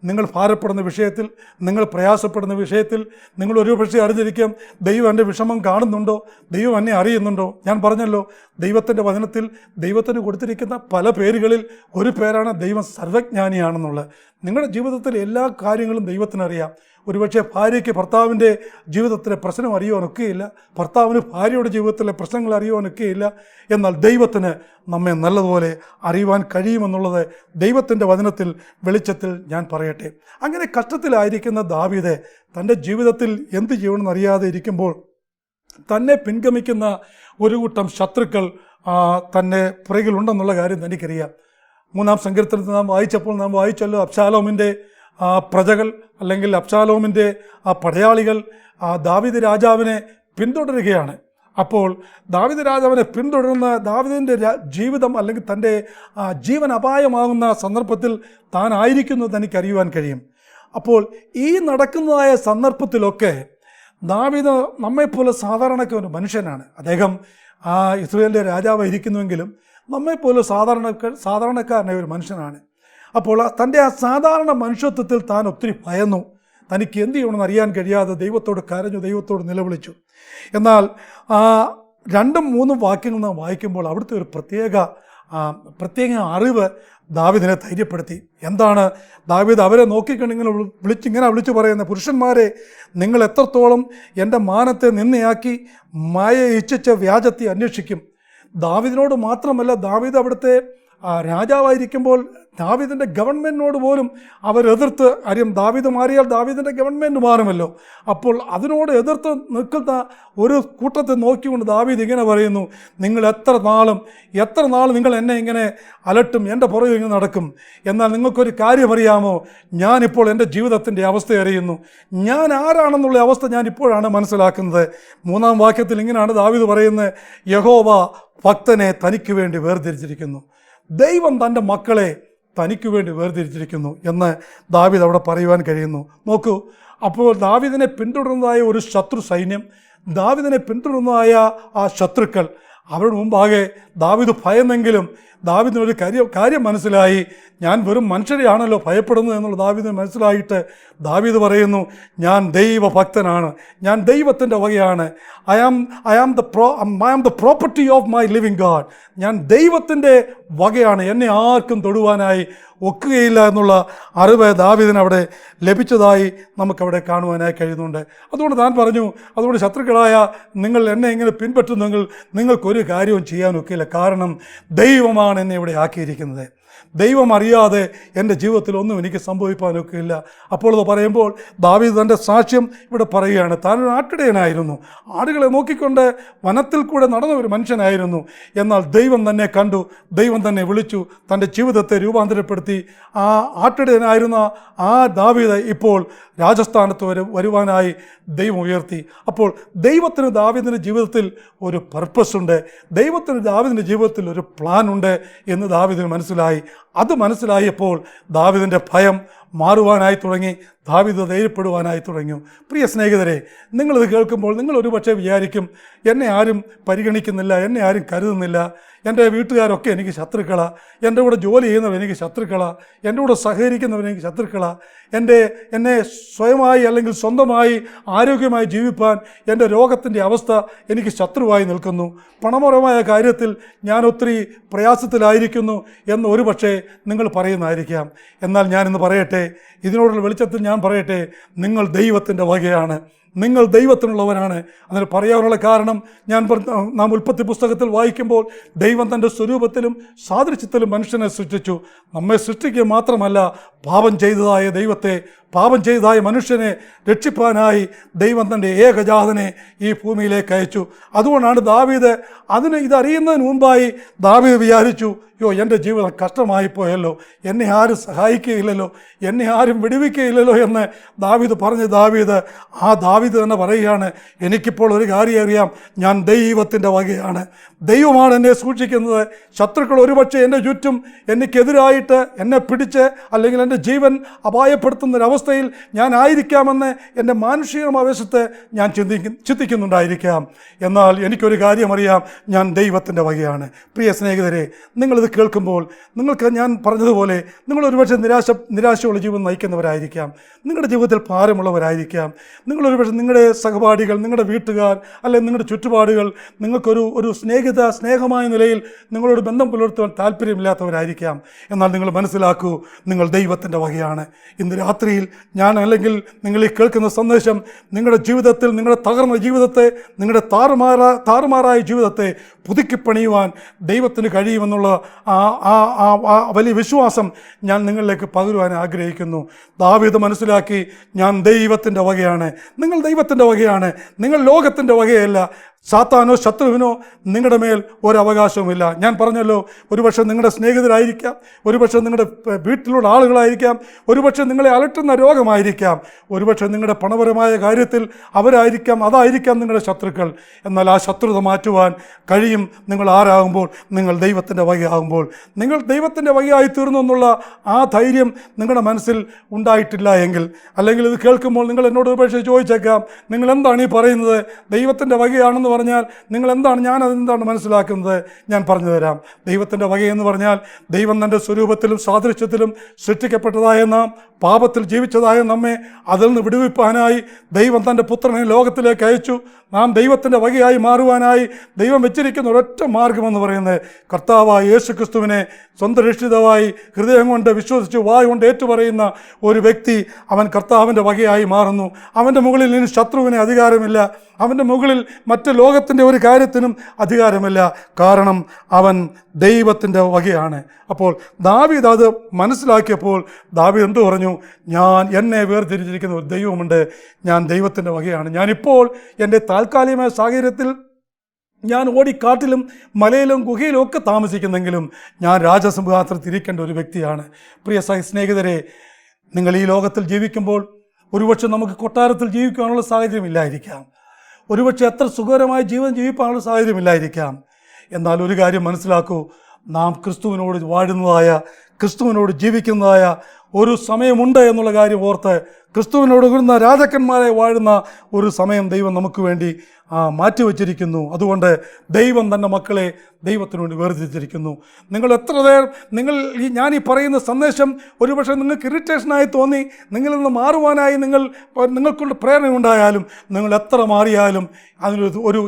നിങ്ങൾ ഭാരപ്പെടുന്ന വിഷയത്തിൽ, നിങ്ങൾ പ്രയാസപ്പെടുന്ന വിഷയത്തിൽ നിങ്ങൾ ഒരു പക്ഷേ അറിഞ്ഞിരിക്കാം, ദൈവം എൻ്റെ വിഷമം കാണുന്നുണ്ടോ, ദൈവം എന്നെ അറിയുന്നുണ്ടോ. ഞാൻ പറഞ്ഞല്ലോ, ദൈവത്തിൻ്റെ വചനത്തിൽ ദൈവത്തിന് കൊടുത്തിരിക്കുന്ന പല പേരുകളിൽ ഒരു പേരാണ് ദൈവം സർവജ്ഞാനിയാണെന്നുള്ളത്. നിങ്ങളുടെ ജീവിതത്തിലെ എല്ലാ കാര്യങ്ങളും ദൈവത്തിനറിയാം. ഒരുപക്ഷെ ഭാര്യയ്ക്ക് ഭർത്താവിൻ്റെ ജീവിതത്തിലെ പ്രശ്നം അറിയുവാനൊക്കെയില്ല, ഭർത്താവിന് ഭാര്യയുടെ ജീവിതത്തിലെ പ്രശ്നങ്ങൾ അറിയുവാനൊക്കെയില്ല. എന്നാൽ ദൈവത്തിന് നമ്മെ നല്ലതുപോലെ അറിയുവാൻ കഴിയുമെന്നുള്ളത് ദൈവത്തിൻ്റെ വചനത്തിൽ, വെളിച്ചത്തിൽ ഞാൻ പറയട്ടെ. അങ്ങനെ കഷ്ടത്തിലായിരിക്കുന്ന ദാവീദ് തൻ്റെ ജീവിതത്തിൽ എന്ത് ചെയ്യണമെന്ന് അറിയാതെ ഇരിക്കുമ്പോൾ തന്നെ പിൻഗമിക്കുന്ന ഒരു കൂട്ടം ശത്രുക്കൾ തന്നെ പുറകിലുണ്ടെന്നുള്ള കാര്യം തനിക്കറിയാം. 3-ാം സങ്കീർത്തനത്തിൽ നാം വായിച്ചല്ലോ, അബ്ശാലോമിൻ്റെ പ്രജകൾ അല്ലെങ്കിൽ അബ്ശാലോമിൻ്റെ പടയാളികൾ ദാവീദ് രാജാവിനെ പിന്തുടരുകയാണ്. അപ്പോൾ ദാവീദ് രാജാവിനെ പിന്തുടരുന്ന ദാവീദിൻ്റെ ജീവിതം അല്ലെങ്കിൽ തൻ്റെ ജീവൻ അപായമാകുന്ന സന്ദർഭത്തിൽ താനായിരിക്കുന്നത് തനിക്കറിയുവാൻ കഴിയും. അപ്പോൾ ഈ നടക്കുന്നതായ സന്ദർഭത്തിലൊക്കെ ദാവീദ് നമ്മെപ്പോലെ സാധാരണക്കാരൻ മനുഷ്യനാണ്. അദ്ദേഹം ഇസ്രായേലിൻ്റെ രാജാവ് ഇരിക്കുന്നുവെങ്കിലും നമ്മെപ്പോലെ സാധാരണക്കാരനായ ഒരു മനുഷ്യനാണ്. അപ്പോൾ തൻ്റെ ആ സാധാരണ മനുഷ്യത്വത്തിൽ താൻ ഒത്തിരി ഭയന്നു. തനിക്ക് എന്ത് ചെയ്യണമെന്ന് അറിയാൻ കഴിയാതെ ദൈവത്തോട് കരഞ്ഞു, ദൈവത്തോട് നിലവിളിച്ചു. എന്നാൽ 2-3 വാക്യങ്ങൾ നാം വായിക്കുമ്പോൾ അവിടുത്തെ ഒരു പ്രത്യേക അറിവ് ദാവീദിനെ ധൈര്യപ്പെടുത്തി. എന്താണ് ദാവീദ് അവരെ നോക്കിക്കണ്ടിങ്ങനെ വിളിച്ചു പറയുന്നത്? പുരുഷന്മാരെ, നിങ്ങൾ എത്രത്തോളം എൻ്റെ മാനത്തെ നിന്നയാക്കി മായയെ ഇച്ഛിച്ച വ്യാജത്തെ അന്വേഷിക്കും. ദാവീദിനോട് മാത്രമല്ല, ദാവീദ് അവിടുത്തെ രാജാവായിരിക്കുമ്പോൾ ദാവീദിൻ്റെ ഗവൺമെൻറ്റിനോട് പോലും അവരെതിർത്ത്, കാര്യം ദാവീദ് മാറിയാൽ ദാവീദിൻ്റെ ഗവൺമെൻറ് മാറുമല്ലോ. അപ്പോൾ അതിനോട് എതിർത്ത് നിൽക്കുന്ന ഒരു കൂട്ടത്തെ നോക്കിക്കൊണ്ട് ദാവീദ് ഇങ്ങനെ പറയുന്നു, നിങ്ങൾ എത്ര നാൾ നിങ്ങൾ എന്നെ ഇങ്ങനെ അലട്ടും, എൻ്റെ പുറകിൽ ഇങ്ങനെ നടക്കും. എന്നാൽ നിങ്ങൾക്കൊരു കാര്യം അറിയാമോ? ഞാനിപ്പോൾ എൻ്റെ ജീവിതത്തിൻ്റെ അവസ്ഥ അറിയുന്നു. ഞാൻ ആരാണെന്നുള്ള അവസ്ഥ ഞാൻ ഇപ്പോഴാണ് മനസ്സിലാക്കുന്നത്. 3-ാം വാക്യത്തിൽ ഇങ്ങനെയാണ് ദാവീദ് പറയുന്നത്, യഹോവ ഭക്തനെ തനിക്ക് വേണ്ടി വേർതിരിച്ചിരിക്കുന്നു. ദൈവം തൻ്റെ മക്കളെ തനിക്ക് വേണ്ടി വേർതിരിച്ചിരിക്കുന്നു എന്ന് ദാവീദ് അവിടെ പറയുവാൻ കഴിയുന്നു. നോക്കൂ, അപ്പോൾ ദാവീദിനെ പിന്തുടരുന്നതായ ഒരു ശത്രു സൈന്യം, ദാവീദിനെ പിന്തുടരുന്നതായ ആ ശത്രുക്കൾ, അവരുടെ മുമ്പാകെ ദാവീദ് ഭയന്നെങ്കിലും ദാവീദിനൊരു കാര്യം മനസ്സിലായി. ഞാൻ വെറും മനുഷ്യരെയാണല്ലോ ഭയപ്പെടുന്നത് എന്നുള്ള ദാവീദിന് മനസ്സിലായിട്ട് ദാവീദ് പറയുന്നു, ഞാൻ ദൈവഭക്തനാണ്, ഞാൻ ദൈവത്തിൻ്റെ വകയാണ്. I am the property of my living god. ഞാൻ ദൈവത്തിൻ്റെ വകയാണ്, എന്നെ ആർക്കും തൊടുവാനായി ഒക്കുകയില്ല എന്നുള്ള അറിവ് ദാവീദിന് അവിടെ ലഭിച്ചതായി നമുക്കവിടെ കാണുവാനായി കഴിയുന്നുണ്ട്. അതുകൊണ്ട് താൻ പറഞ്ഞു, അതുകൊണ്ട് ശത്രുക്കളായ നിങ്ങൾ എന്നെ ഇങ്ങനെ പിൻപറ്റുന്നെങ്കിൽ നിങ്ങൾക്കൊരു കാര്യവും ചെയ്യാനൊക്കില്ല. കാരണം ദൈവമാണ് എന്നെ ഇവിടെ ആക്കിയിരിക്കുന്നത്. ദൈവം അറിയാതെ എൻ്റെ ജീവിതത്തിൽ ഒന്നും എനിക്ക് സംഭവിക്കാനൊക്കെ ഇല്ല. അപ്പോൾ അത് പറയുമ്പോൾ ദാവീദ് തൻ്റെ സാക്ഷ്യം ഇവിടെ പറയുകയാണ്. താനൊരു ആട്ടിടയനായിരുന്നു, ആടുകളെ നോക്കിക്കൊണ്ട് വനത്തിൽ കൂടെ നടന്ന ഒരു മനുഷ്യനായിരുന്നു. എന്നാൽ ദൈവം തന്നെ കണ്ടു, ദൈവം തന്നെ വിളിച്ചു, തൻ്റെ ജീവിതത്തെ രൂപാന്തരപ്പെടുത്തി. ആ ആട്ടിടയനായിരുന്ന ആ ദാവീദ് ഇപ്പോൾ രാജസ്ഥാനത്ത് വരുവാനായി ദൈവം ഉയർത്തി. അപ്പോൾ ദൈവത്തിന് ദാവീദിൻ്റെ ജീവിതത്തിൽ ഒരു പർപ്പസ് ഉണ്ട്, ദൈവത്തിന് ദാവീദിൻ്റെ ജീവിതത്തിൽ ഒരു പ്ലാൻ ഉണ്ട് എന്ന് ദാവീദിന് മനസ്സിലായി. അത് മനസ്സിലായപ്പോൾ ദാവീദിൻ്റെ ഭയം മാറുവാനായി തുടങ്ങി, ദാവീദ് ധൈര്യപ്പെടുവാനായി തുടങ്ങി. പ്രിയ സ്നേഹിതരെ, നിങ്ങളിത് കേൾക്കുമ്പോൾ നിങ്ങൾ ഒരു പക്ഷേ വിചാരിക്കും, എന്നെ ആരും പരിഗണിക്കുന്നില്ല, എന്നെ ആരും കരുതുന്നില്ല, എൻ്റെ വീട്ടുകാരൊക്കെ എനിക്ക് ശത്രുക്കളാണ്, എൻ്റെ കൂടെ ജോലി ചെയ്യുന്നവർ എനിക്ക് ശത്രുക്കളാണ്, എൻ്റെ കൂടെ സഹകരിക്കുന്നവർ എനിക്ക് ശത്രുക്കളാണ്, എന്നെ സ്വയമായി അല്ലെങ്കിൽ സ്വന്തമായി ആരോഗ്യമായി ജീവിപ്പാൻ എൻ്റെ രോഗത്തിൻ്റെ അവസ്ഥ എനിക്ക് ശത്രുവായി നിൽക്കുന്നു, പണപരമായ കാര്യത്തിൽ ഞാൻ ഒത്തിരി പ്രയാസത്തിലായിരിക്കുന്നു എന്ന് ഒരു പക്ഷേ നിങ്ങൾ പറയുന്നതായിരിക്കാം. എന്നാൽ ഞാനിന്ന് പറയട്ടെ, ഇതിനോടുള്ള വെളിച്ചത്തിൽ ഞാൻ പറയട്ടെ, നിങ്ങൾ ദൈവത്തിൻ്റെ വകയാണ്, നിങ്ങൾ ദൈവത്തിനുള്ളവരാണ്. അതിന് പറയാനുള്ള കാരണം നാം ഉൽപ്പത്തി പുസ്തകത്തിൽ വായിക്കുമ്പോൾ ദൈവം തൻ്റെ സ്വരൂപത്തിലും സാദൃശ്യത്തിലും മനുഷ്യനെ സൃഷ്ടിച്ചു. നമ്മെ സൃഷ്ടിക്കുക മാത്രമല്ല, പാപം ചെയ്തതായ മനുഷ്യനെ രക്ഷിപ്പാനായി ദൈവം തൻ്റെ ഏകജാതനെ ഈ ഭൂമിയിലേക്ക് അയച്ചു. അതുകൊണ്ടാണ് ദാവീദ് ഇതറിയുന്നതിന് മുമ്പായി ദാവീദ് വിചാരിച്ചു, എൻ്റെ ജീവിതം കഷ്ടമായിപ്പോയല്ലോ, എന്നെ ആരും സഹായിക്കുകയില്ലല്ലോ, എന്നെ ആരും വിടുവിക്കുകയില്ലല്ലോ എന്ന് ദാവീദ് ദാവീദ് തന്നെ പറയുകയാണ്, എനിക്കിപ്പോൾ ഒരു കാര്യം അറിയാം, ഞാൻ ദൈവത്തിൻ്റെ വകയാണ്. ദൈവമാണ് എന്നെ സൂക്ഷിക്കുന്നത്. ശത്രുക്കൾ ഒരുപക്ഷെ എൻ്റെ ചുറ്റും എനിക്കെതിരായിട്ട് എന്നെ പിടിച്ച് അല്ലെങ്കിൽ എൻ്റെ ജീവൻ അപായപ്പെടുത്തുന്നൊരവസ്ഥയിൽ ഞാൻ ആയിരിക്കാമെന്ന് എൻ്റെ മാനുഷികമാവേശത്തെ ഞാൻ ചിന്തിക്കുന്നുണ്ടായിരിക്കാം. എന്നാൽ എനിക്കൊരു കാര്യം അറിയാം, ഞാൻ ദൈവത്തിൻ്റെ വകയാണ്. പ്രിയ സ്നേഹിതരെ, നിങ്ങളിത് കേൾക്കുമ്പോൾ ഞാൻ പറഞ്ഞതുപോലെ നിങ്ങൾ ഒരുപക്ഷെ നിരാശയുള്ള ജീവിതം നയിക്കുന്നവരായിരിക്കാം, നിങ്ങളുടെ ജീവിതത്തിൽ ഭാരമുള്ളവരായിരിക്കാം. നിങ്ങളൊരുപക്ഷെ നിങ്ങളുടെ സഹപാഠികൾ, നിങ്ങളുടെ വീട്ടുകാർ അല്ലെങ്കിൽ നിങ്ങളുടെ ചുറ്റുപാടുകൾ നിങ്ങൾക്കൊരു സ്നേഹമായ നിലയിൽ നിങ്ങളോട് ബന്ധം പുലർത്തുവാൻ താല്പര്യമില്ലാത്തവരായിരിക്കാം. എന്നാൽ നിങ്ങൾ മനസ്സിലാക്കൂ, നിങ്ങൾ ദൈവത്തിൻ്റെ വകയാണ്. ഇന്ന് രാത്രിയിൽ അല്ലെങ്കിൽ നിങ്ങൾ ഈ കേൾക്കുന്ന സന്ദേശം നിങ്ങളുടെ ജീവിതത്തിൽ, നിങ്ങളുടെ തകർന്ന ജീവിതത്തെ, നിങ്ങളുടെ താറുമാറായ ജീവിതത്തെ പുതുക്കിപ്പണിയുവാൻ ദൈവത്തിന് കഴിയുമെന്നുള്ള ആ വലിയ വിശ്വാസം ഞാൻ നിങ്ങളിലേക്ക് പകരുവാൻ ആഗ്രഹിക്കുന്നു. ദാവീദ് മനസ്സിലാക്കി, ഞാൻ ദൈവത്തിൻ്റെ വകയാണ്. നിങ്ങൾ ദൈവത്തിൻ്റെ വകയാണ്. നിങ്ങൾ ലോകത്തിൻ്റെ വകയല്ല. സാത്താനോ ശത്രുവിനോ നിങ്ങളുടെ മേൽ ഒരവകാശവുമില്ല. ഞാൻ പറഞ്ഞല്ലോ, ഒരുപക്ഷെ നിങ്ങളുടെ സ്നേഹിതരായിരിക്കാം, ഒരുപക്ഷെ നിങ്ങളുടെ വീട്ടിലുള്ള ആളുകളായിരിക്കാം, ഒരുപക്ഷെ നിങ്ങളെ അലട്ടുന്ന രോഗമായിരിക്കാം, ഒരുപക്ഷെ നിങ്ങളുടെ പണപരമായ കാര്യത്തിൽ അതായിരിക്കാം നിങ്ങളുടെ ശത്രുക്കൾ. എന്നാൽ ആ ശത്രുത മാറ്റുവാൻ കഴിയും നിങ്ങൾ ആരാകുമ്പോൾ, നിങ്ങൾ ദൈവത്തിൻ്റെ വകയാകുമ്പോൾ. നിങ്ങൾ ദൈവത്തിൻ്റെ വകയായി തീർന്നു എന്നുള്ള ആ ധൈര്യം നിങ്ങളുടെ മനസ്സിൽ ഉണ്ടായിട്ടില്ല എങ്കിൽ, അല്ലെങ്കിൽ ഇത് കേൾക്കുമ്പോൾ നിങ്ങൾ എന്നോട് ഒരുപക്ഷെ ചോദിച്ചേക്കാം, നിങ്ങൾ എന്താണ് ഈ പറയുന്നത്? ദൈവത്തിൻ്റെ വകയാണെന്ന് പറഞ്ഞാൽ ഞാൻ അതെന്താണ് മനസ്സിലാക്കുന്നത്? ഞാൻ പറഞ്ഞു തരാം. ദൈവത്തിൻ്റെ വകയെന്ന് പറഞ്ഞാൽ ദൈവം തൻ്റെ സ്വരൂപത്തിലും സാദൃശ്യത്തിലും സൃഷ്ടിക്കപ്പെട്ടതായ നാം, പാപത്തിൽ ജീവിച്ചതായ നമ്മെ അതിൽ നിന്ന് വിടുവിപ്പാനായി ദൈവം തൻ്റെ പുത്രനെ ലോകത്തിലേക്ക് അയച്ചു. നാം ദൈവത്തിൻ്റെ വകയായി മാറുവാനായി ദൈവം വെച്ചിരിക്കുന്ന ഒരൊറ്റ മാർഗമെന്ന് പറയുന്നത് കർത്താവായ യേശു ക്രിസ്തുവിനെ സ്വന്തം രക്ഷിതാവായി ഹൃദയം കൊണ്ട് വിശ്വസിച്ച് വായ് കൊണ്ട് ഏറ്റുപറയുന്ന ഒരു വ്യക്തി, അവൻ കർത്താവിൻ്റെ വകയായി മാറുന്നു. അവൻ്റെ മുകളിൽ ഇനി ശത്രുവിന് അധികാരമില്ല. അവൻ്റെ മുകളിൽ മറ്റ് ലോകത്തിൻ്റെ ഒരു കാര്യത്തിനും അധികാരമില്ല. കാരണം അവൻ ദൈവത്തിൻ്റെ വകയാണ്. അപ്പോൾ ദാവീദ് അത് മനസ്സിലാക്കിയപ്പോൾ ദാവീദ് എന്തു പറഞ്ഞു? എന്നെ വേർതിരിച്ചിരിക്കുന്ന ഒരു ദൈവമുണ്ട്, ഞാൻ ദൈവത്തിൻ്റെ വകയാണ്. ഞാനിപ്പോൾ എൻ്റെ താൽക്കാലികമായ സാഹചര്യത്തിൽ ഞാൻ ഓടിക്കാട്ടിലും മലയിലും ഗുഹയിലും ഒക്കെ താമസിക്കുന്നെങ്കിലും ഞാൻ രാജസിംഹാസനത്തിൽ ഇരിക്കേണ്ട ഒരു വ്യക്തിയാണ്. പ്രിയ സ്നേഹിതരെ, നിങ്ങൾ ഈ ലോകത്തിൽ ജീവിക്കുമ്പോൾ ഒരുപക്ഷെ നമുക്ക് കൊട്ടാരത്തിൽ ജീവിക്കാനുള്ള സാഹചര്യമില്ലായിരിക്കാം, ഒരുപക്ഷെ എത്ര സുഖകരമായ ജീവിതം ജീവിക്കാനുള്ള സാഹചര്യമില്ലായിരിക്കാം. എന്നാൽ ഒരു കാര്യം മനസ്സിലാക്കൂ, നാം ക്രിസ്തുവിനോട് വാഴുന്നതായ, ക്രിസ്തുവിനോട് ജീവിക്കുന്നതായ ഒരു സമയമുണ്ട് എന്നുള്ള കാര്യം ഓർത്ത് ക്രിസ്തുവിനോട് വരുന്ന രാജാക്കന്മാരെ വാഴുന്ന ഒരു സമയം ദൈവം നമുക്ക് വേണ്ടി മാറ്റിവെച്ചിരിക്കുന്നു. അതുകൊണ്ട് ദൈവം തൻ്റെ മക്കളെ ദൈവത്തിനു വേണ്ടി വേർതിരിച്ചിരിക്കുന്നു. നിങ്ങൾ എത്ര നേരം ഞാൻ ഈ പറയുന്ന സന്ദേശം ഒരുപക്ഷെ നിങ്ങൾക്ക് ഇറിറ്റേഷനായി തോന്നി, നിങ്ങളിൽ നിന്ന് മാറുവാനായി നിങ്ങൾക്കുള്ള പ്രേരണയുണ്ടായാലും, നിങ്ങൾ എത്ര മാറിയാലും അതിലൊരു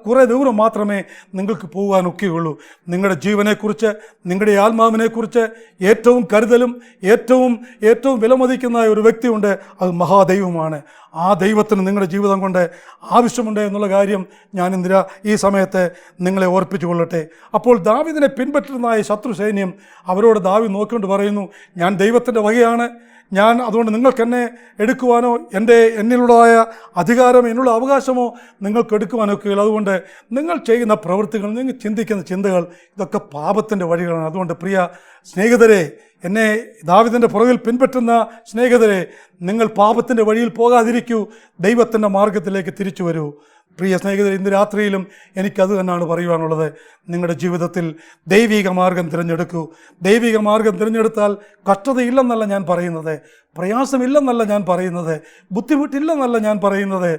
കുറേ ദൂരം മാത്രമേ നിങ്ങൾക്ക് പോകാനൊക്കെയുള്ളൂ. നിങ്ങളുടെ ജീവനെക്കുറിച്ച്, നിങ്ങളുടെ ആത്മാവിനെക്കുറിച്ച് ഏറ്റവും കരുതലും ഏറ്റവും വിലമതിക്കുന്ന ഒരു വ്യക്തിയുണ്ട്, അത് മഹാദൈവമാണ്. ആ ദൈവത്തിന് നിങ്ങളുടെ ജീവിതം കൊണ്ട് ആവശ്യമുണ്ട് എന്നുള്ള കാര്യം ഞാൻ ഈ സമയത്ത് നിങ്ങളെ ഓർപ്പിച്ചു കൊള്ളട്ടെ. അപ്പോൾ ദാവീദിനെ പിൻപറ്റുന്നതായ ശത്രു സൈന്യം അവരോട് ദാവീദ് നോക്കിക്കൊണ്ട് പറയുന്നു, ഞാൻ ദൈവത്തിൻ്റെ വകയാണ്, അതുകൊണ്ട് നിങ്ങൾക്കെന്നെ എടുക്കുവാനോ എന്നിലുള്ളതായ അധികാരം, എന്നുള്ള അവകാശമോ നിങ്ങൾക്ക് എടുക്കുവാനൊക്കെയില്ല. അതുകൊണ്ട് നിങ്ങൾ ചെയ്യുന്ന പ്രവൃത്തികൾ, നിങ്ങൾ ചിന്തിക്കുന്ന ചിന്തകൾ, ഇതൊക്കെ പാപത്തിൻ്റെ വഴികളാണ്. അതുകൊണ്ട് പ്രിയ സ്നേഹിതരെ, എന്നെ ദാവീദിൻ്റെ പുറകിൽ പിൻപറ്റുന്ന സ്നേഹിതരെ, നിങ്ങൾ പാപത്തിൻ്റെ വഴിയിൽ പോകാതിരിക്കൂ, ദൈവത്തിൻ്റെ മാർഗത്തിലേക്ക് തിരിച്ചു വരൂ. പ്രിയ സ്നേഹിതരെ, ഇന്ന് രാത്രിയിലും എനിക്കത് തന്നെയാണ് പറയുവാനുള്ളത്. നിങ്ങളുടെ ജീവിതത്തിൽ ദൈവിക മാർഗം തിരഞ്ഞെടുക്കൂ. ദൈവിക മാർഗം തിരഞ്ഞെടുത്താൽ കഷ്ടതയില്ലെന്നല്ല ഞാൻ പറയുന്നത്, പ്രയാസമില്ലെന്നല്ല ഞാൻ പറയുന്നത്, ബുദ്ധിമുട്ടില്ലെന്നല്ല ഞാൻ പറയുന്നത്,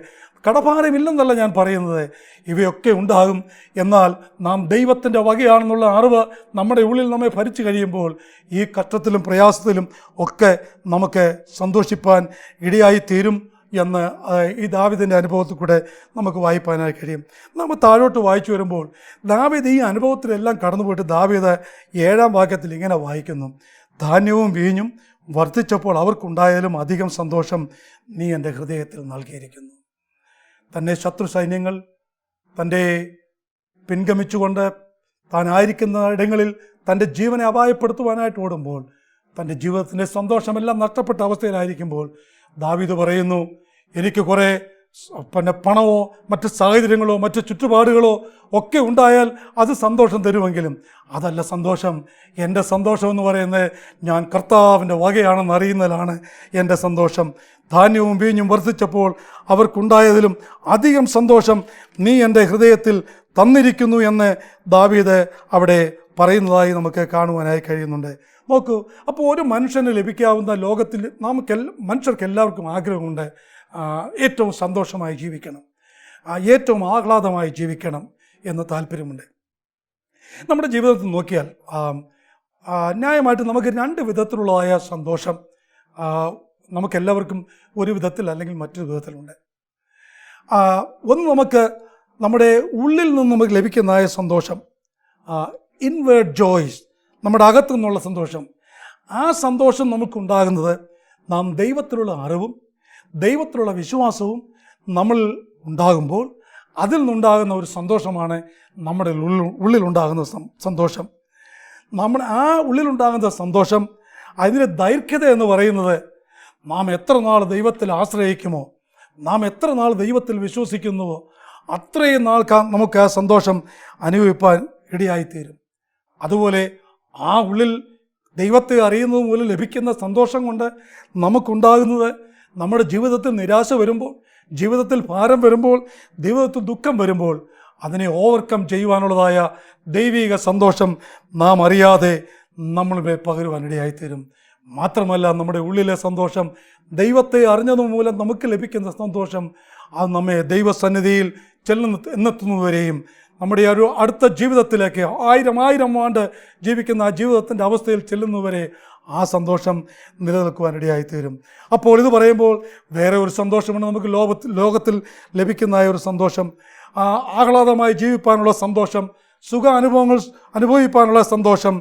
കടഭാരമില്ലെന്നല്ല ഞാൻ പറയുന്നത്. ഇവയൊക്കെ ഉണ്ടാകും. എന്നാൽ നാം ദൈവത്തിൻ്റെ വകയാണെന്നുള്ള അറിവ് നമ്മുടെ ഉള്ളിൽ നമ്മെ ഭരിച്ചു കഴിയുമ്പോൾ ഈ കഷ്ടത്തിലും പ്രയാസത്തിലും ഒക്കെ നമുക്ക് സന്തോഷിപ്പാൻ ഇടയായിത്തീരും എന്ന് ഈ ദാവീദിൻ്റെ അനുഭവത്തിൽ കൂടെ നമുക്ക് വായിപ്പാനായി കഴിയും. നമ്മൾ താഴോട്ട് വായിച്ചു വരുമ്പോൾ ദാവീദ് ഈ അനുഭവത്തിലെല്ലാം കടന്നുപോയിട്ട് ദാവീദ് 7-ാം വാക്യത്തിൽ ഇങ്ങനെ വായിക്കുന്നു, ധാന്യവും വീഞ്ഞും വർദ്ധിച്ചപ്പോൾ അവർക്കുണ്ടായാലും അധികം സന്തോഷം നീ എൻ്റെ ഹൃദയത്തിൽ നൽകിയിരിക്കുന്നു. തന്നെ ശത്രു സൈന്യങ്ങൾ തൻ്റെ പിൻഗമിച്ചുകൊണ്ട് താനായിരിക്കുന്ന ഇടങ്ങളിൽ തൻ്റെ ജീവനെ അപായപ്പെടുത്തുവാനായിട്ട് ഓടുമ്പോൾ, തൻ്റെ ജീവിതത്തിൻ്റെ സന്തോഷമെല്ലാം നഷ്ടപ്പെട്ട അവസ്ഥയിലായിരിക്കുമ്പോൾ ദാവീദ് പറയുന്നു, എനിക്ക് കുറേ പണമോ മറ്റ് സാഹചര്യങ്ങളോ മറ്റ് ചുറ്റുപാടുകളോ ഒക്കെ ഉണ്ടായാൽ അത് സന്തോഷം തരുമെങ്കിലും അതല്ല സന്തോഷം. എൻ്റെ സന്തോഷം എന്ന് പറയുന്നത് ഞാൻ കർത്താവിൻ്റെ വകയാണെന്ന് അറിയുന്നതിലാണ് എൻ്റെ സന്തോഷം. ധാന്യവും വീഞ്ഞും വർദ്ധിച്ചപ്പോൾ അവർക്കുണ്ടായതിലും അധികം സന്തോഷം നീ എൻ്റെ ഹൃദയത്തിൽ തന്നിരിക്കുന്നു എന്ന് ദാവീദ് അവിടെ പറയുന്നതായി നമുക്ക് കാണുവാനായി കഴിയുന്നുണ്ട്. നോക്കൂ, അപ്പോൾ ഒരു മനുഷ്യന് ലഭിക്കാവുന്ന ലോകത്തിൽ മനുഷ്യർക്ക് എല്ലാവർക്കും ആഗ്രഹമുണ്ട്, ഏറ്റവും സന്തോഷമായി ജീവിക്കണം, ഏറ്റവും ആഹ്ലാദമായി ജീവിക്കണം എന്ന് താല്പര്യമുണ്ട്. നമ്മുടെ ജീവിതത്തിൽ നോക്കിയാൽ ന്യായമായിട്ട് നമുക്ക് രണ്ട് വിധത്തിലുള്ളതായ സന്തോഷം നമുക്കെല്ലാവർക്കും ഒരു വിധത്തിൽ അല്ലെങ്കിൽ മറ്റൊരു വിധത്തിലുണ്ട്. ഒന്ന്, നമുക്ക് നമ്മുടെ ഉള്ളിൽ നിന്ന് നമുക്ക് ലഭിക്കുന്നതായ സന്തോഷം, ഇൻവേർഡ് ജോയ്സ്, നമ്മുടെ അകത്തു നിന്നുള്ള സന്തോഷം. ആ സന്തോഷം നമുക്കുണ്ടാകുന്നത് നാം ദൈവത്തിലുള്ള അറിവും ദൈവത്തിലുള്ള വിശ്വാസവും നമ്മൾ ഉണ്ടാകുമ്പോൾ അതിൽ നിന്നുണ്ടാകുന്ന ഒരു സന്തോഷമാണ് നമ്മുടെ ഉള്ളിലുണ്ടാകുന്ന സന്തോഷം. ആ ഉള്ളിലുണ്ടാകുന്ന സന്തോഷം, അതിൻ്റെ ദൈർഘ്യത എന്ന് പറയുന്നത് നാം എത്ര നാൾ ദൈവത്തിൽ ആശ്രയിക്കുമോ, നാം എത്ര നാൾ ദൈവത്തിൽ വിശ്വസിക്കുന്നുവോ അത്രയും നാൾ നമുക്ക് ആ സന്തോഷം അനുഭവിപ്പാൻ ഇടയായിത്തീരും. അതുപോലെ ആ ഉള്ളിൽ ദൈവത്തെ അറിയുന്നത് മൂലം ലഭിക്കുന്ന സന്തോഷം കൊണ്ട് നമുക്കുണ്ടാകുന്നത്, നമ്മുടെ ജീവിതത്തിൽ നിരാശ വരുമ്പോൾ, ജീവിതത്തിൽ ഭാരം വരുമ്പോൾ, ജീവിതത്തിൽ ദുഃഖം വരുമ്പോൾ അതിനെ ഓവർകം ചെയ്യുവാനുള്ളതായ ദൈവിക സന്തോഷം നാം അറിയാതെ നമ്മളുടെ പകരുവാനിടയായിത്തീരും. മാത്രമല്ല, നമ്മുടെ ഉള്ളിലെ സന്തോഷം, ദൈവത്തെ അറിഞ്ഞത് മൂലം നമുക്ക് ലഭിക്കുന്ന സന്തോഷം, അത് നമ്മെ ദൈവസന്നിധിയിൽ എന്നെത്തുന്നതുവരെയും നമ്മുടെ ഒരു അടുത്ത ജീവിതത്തിലേക്ക് 1000 ആണ്ട് ജീവിക്കുന്ന ആ ജീവിതത്തിൻ്റെ അവസ്ഥയിൽ ചെല്ലുന്നതുവരെ ആ സന്തോഷം നിലനിൽക്കുവാനിടയായിത്തീരും. അപ്പോൾ ഇത് പറയുമ്പോൾ വേറെ ഒരു സന്തോഷമാണ് നമുക്ക് ലോകത്തിൽ ലഭിക്കുന്ന ഒരു സന്തോഷം, ആഹ്ലാദമായി ജീവിപ്പാനുള്ള സന്തോഷം, സുഖ അനുഭവങ്ങൾ അനുഭവിപ്പാനുള്ള സന്തോഷം.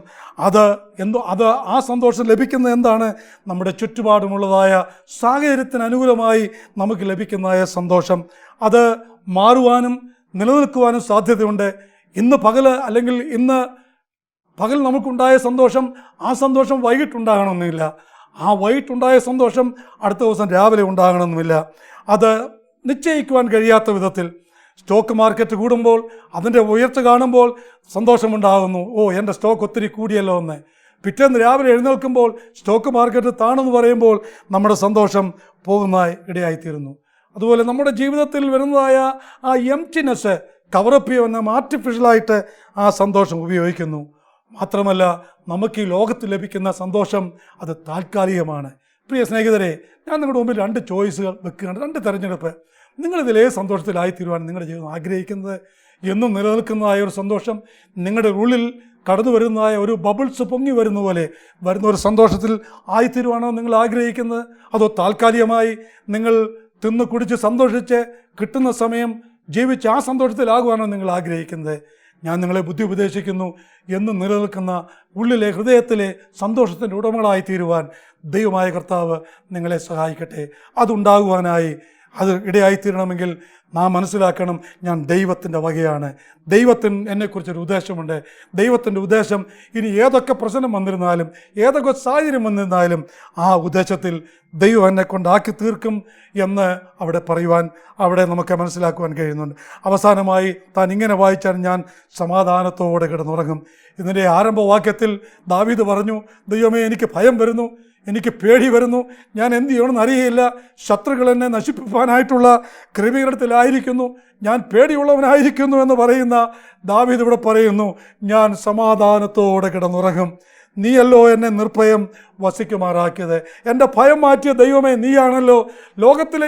ആ സന്തോഷം ലഭിക്കുന്നത് എന്താണ്? നമ്മുടെ ചുറ്റുപാടുമുള്ളതായ സാഹചര്യത്തിന് അനുകൂലമായി നമുക്ക് ലഭിക്കുന്നതായ സന്തോഷം. അത് മാറുവാനും നിലനിൽക്കുവാനും സാധ്യതയുണ്ട്. ഇന്ന് പകൽ നമുക്കുണ്ടായ സന്തോഷം, ആ സന്തോഷം വൈകിട്ടുണ്ടാകണമെന്നില്ല. ആ വൈകിട്ടുണ്ടായ സന്തോഷം അടുത്ത ദിവസം രാവിലെ ഉണ്ടാകണമെന്നില്ല. അത് നിശ്ചയിക്കുവാൻ കഴിയാത്ത വിധത്തിൽ സ്റ്റോക്ക് മാർക്കറ്റ് കൂടുമ്പോൾ അതിൻ്റെ ഉയർച്ച കാണുമ്പോൾ സന്തോഷമുണ്ടാകുന്നു. എൻ്റെ സ്റ്റോക്ക് ഒത്തിരി കൂടിയല്ലോ എന്ന്. പിറ്റേന്ന് രാവിലെ എഴുന്നേൽക്കുമ്പോൾ സ്റ്റോക്ക് മാർക്കറ്റ് താണെന്ന് പറയുമ്പോൾ നമ്മുടെ സന്തോഷം പോകുന്നതായി ഇടയായിത്തീരുന്നു. അതുപോലെ നമ്മുടെ ജീവിതത്തിൽ വരുന്നതായ ആ എംപ്റ്റിനെസ് കവറപ്പ് ചെയ്യുന്ന ആർട്ടിഫിഷ്യലായിട്ട് ആ സന്തോഷം ഉപയോഗിക്കുന്നു. മാത്രമല്ല, നമുക്ക് ഈ ലോകത്ത് ലഭിക്കുന്ന സന്തോഷം അത് താൽക്കാലികമാണ്. പ്രിയ സ്നേഹിതരെ, ഞാൻ നിങ്ങളുടെ മുമ്പിൽ 2 ചോയ്സുകൾ വെക്കുകയാണ്, 2 തിരഞ്ഞെടുപ്പ്. നിങ്ങളിതിലേ സന്തോഷത്തിലായിത്തീരുവാൻ നിങ്ങളുടെ ജീവിതം ആഗ്രഹിക്കുന്നത്, എന്നും നിലനിൽക്കുന്നതായ ഒരു സന്തോഷം, നിങ്ങളുടെ ഉള്ളിൽ കടന്നു വരുന്നതായ ഒരു ബബിൾസ് പൊങ്ങി വരുന്ന പോലെ വരുന്ന ഒരു സന്തോഷത്തിൽ ആയിത്തീരുവാണോ നിങ്ങൾ ആഗ്രഹിക്കുന്നത്? അതോ താൽക്കാലികമായി നിങ്ങൾ തിന്ന് കുടിച്ച് സന്തോഷിച്ച് കിട്ടുന്ന സമയം ജീവിച്ച് ആ സന്തോഷത്തിലാകുവാണോ നിങ്ങൾ ആഗ്രഹിക്കുന്നത്? ഞാൻ നിങ്ങളെ ബുദ്ധി ഉപദേശിക്കുന്നു, എന്നും നിലനിൽക്കുന്ന ഉള്ളിലെ ഹൃദയത്തിലെ സന്തോഷത്തിൻ്റെ ഉടമകളായിത്തീരുവാൻ ദൈവമായ കർത്താവ് നിങ്ങളെ സഹായിക്കട്ടെ. അതുണ്ടാകുവാനായി അത് ഇടയായിത്തീരണമെങ്കിൽ നാം മനസ്സിലാക്കണം, ഞാൻ ദൈവത്തിൻ്റെ വകയാണ്. ദൈവത്തിന് എന്നെക്കുറിച്ചൊരു ഉദ്ദേശമുണ്ട്. ദൈവത്തിൻ്റെ ഉദ്ദേശം ഇനി ഏതൊക്കെ പ്രശ്നം വന്നിരുന്നാലും ഏതൊക്കെ സാഹചര്യം വന്നിരുന്നാലും ആ ഉദ്ദേശത്തിൽ ദൈവം എന്നെ കൊണ്ടാക്കി തീർക്കും എന്ന് അവിടെ നമുക്ക് മനസ്സിലാക്കുവാൻ കഴിയുന്നുണ്ട്. അവസാനമായി താൻ ഇങ്ങനെ വായിച്ചാൽ ഞാൻ സമാധാനത്തോടെ കിടന്നുറങ്ങും. ഇതിൻ്റെ ആരംഭവാക്യത്തിൽ ദാവീദ് പറഞ്ഞു, ദൈവമേ എനിക്ക് ഭയം വരുന്നു, എനിക്ക് പേടി വരുന്നു, ഞാൻ എന്ത് ചെയ്യണമെന്ന് അറിയില്ല, ശത്രുക്കൾ എന്നെ നശിപ്പിക്കാനായിട്ടുള്ള ക്രമീകരണത്തിലായിരിക്കുന്നു, ഞാൻ പേടിയുള്ളവനായിരിക്കുന്നു എന്ന് പറയുന്ന ദാവീദ് ഇവിടെ പറയുന്നു, ഞാൻ സമാധാനത്തോടെ കിടന്നുറങ്ങും. നീയല്ലോ എന്നെ നിർഭയം വസിക്കുമാറാക്കിയത്. എൻ്റെ ഭയം മാറ്റിയ ദൈവമേ നീയാണല്ലോ. ലോകത്തിലെ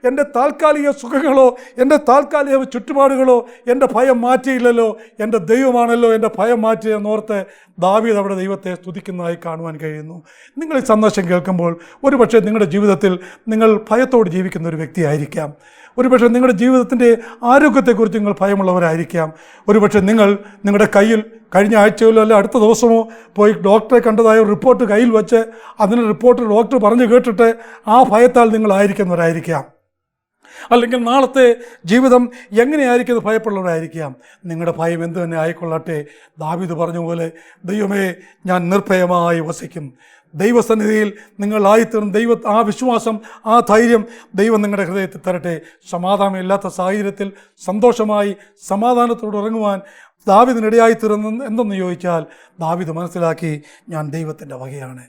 എൻ്റെ താൽക്കാലിക സുഖങ്ങളോ എൻ്റെ താൽക്കാലിക ചുറ്റുപാടുകളോ എൻ്റെ ഭയം മാറ്റിയില്ലല്ലോ. എൻ്റെ ദൈവമാണല്ലോ എൻ്റെ ഭയം മാറ്റിയെന്നോർത്ത് ദാവീദ് അവിടെ ദൈവത്തെ സ്തുതിക്കുന്നതായി കാണുവാൻ കഴിയുന്നു. നിങ്ങൾ ഈ സന്ദേശം കേൾക്കുമ്പോൾ ഒരുപക്ഷെ നിങ്ങളുടെ ജീവിതത്തിൽ നിങ്ങൾ ഭയത്തോട് ജീവിക്കുന്ന ഒരു വ്യക്തിയായിരിക്കാം. ഒരുപക്ഷെ നിങ്ങളുടെ ജീവിതത്തിൻ്റെ ആരോഗ്യത്തെക്കുറിച്ച് നിങ്ങൾ ഭയമുള്ളവരായിരിക്കാം. ഒരുപക്ഷെ നിങ്ങളുടെ കയ്യിൽ കഴിഞ്ഞ ആഴ്ചയിലോ അല്ല അടുത്ത ദിവസമോ പോയി ഡോക്ടറെ കണ്ടതായ ഒരു റിപ്പോർട്ട് കയ്യിൽ വെച്ച് അതിന് റിപ്പോർട്ട് ഡോക്ടർ പറഞ്ഞു കേട്ടിട്ട് ആ ഭയത്താൽ നിങ്ങളായിരിക്കുന്നവരായിരിക്കാം. അല്ലെങ്കിൽ നാളത്തെ ജീവിതം എങ്ങനെയായിരിക്കും എന്ന് ഭയപ്പെടുന്നവരായിരിക്കാം. നിങ്ങളുടെ ഭയം എന്തു തന്നെ ആയിക്കൊള്ളട്ടെ, ദാവീദ് പറഞ്ഞ പോലെ ദൈവമേ ഞാൻ നിർഭയമായി വസിക്കും. ദൈവസന്നിധിയിൽ നിങ്ങളായിത്തീർന്ന് ആ വിശ്വാസം, ആ ധൈര്യം ദൈവം നിങ്ങളുടെ ഹൃദയത്തിൽ തരട്ടെ. സമാധാനമില്ലാത്ത സാഹചര്യത്തിൽ സന്തോഷമായി സമാധാനത്തോടെ ഉറങ്ങുവാൻ ദാവീദിനിടയായിത്തീർന്ന് എന്തെന്ന് ചോദിച്ചാൽ, ദാവീദ് മനസ്സിലാക്കി ഞാൻ ദൈവത്തിൻ്റെ വകയാണ്.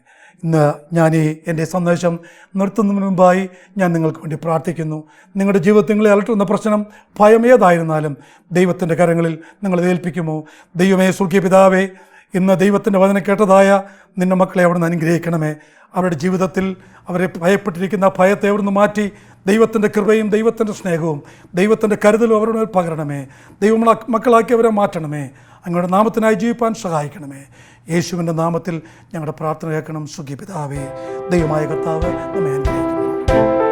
ഇന്ന് ഞാൻ എൻ്റെ സന്ദേശം നിർത്തുന്നതിന് മുമ്പായി ഞാൻ നിങ്ങൾക്ക് വേണ്ടി പ്രാർത്ഥിക്കുന്നു. നിങ്ങളുടെ ജീവിതത്തിൽ നിങ്ങളെ അലട്ടുന്ന പ്രശ്നം, ഭയം ഏതായിരുന്നാലും ദൈവത്തിൻ്റെ കരങ്ങളിൽ നിങ്ങളെ ഏൽപ്പിക്കുമോ? ദൈവമേ, സ്വർഗീയ പിതാവേ, ഇന്ന് ദൈവത്തിൻ്റെ വചനം കേട്ടതായ നിൻ്റെ മക്കളെ അവിടുന്ന് അനുഗ്രഹിക്കണമേ. അവരുടെ ജീവിതത്തിൽ അവരെ ഭയപ്പെട്ടിരിക്കുന്ന ഭയത്തെ അവിടുന്ന് മാറ്റി ദൈവത്തിൻ്റെ കൃപയും ദൈവത്തിൻ്റെ സ്നേഹവും ദൈവത്തിൻ്റെ കരുതലും അവരുടെ പകരണമേ. ദൈവം മക്കളാക്കി അവരെ മാറ്റണമേ. അങ്ങയുടെ നാമത്തിനായി ജീവിപ്പാൻ സഹായിക്കണമേ. യേശുവിൻ്റെ നാമത്തിൽ ഞങ്ങളുടെ പ്രാർത്ഥന കേൾക്കണം. സ്വർഗീയ പിതാവേ, ദൈവമായ കർത്താവ് നമ്മെ അനുഗ്രഹിക്കണം.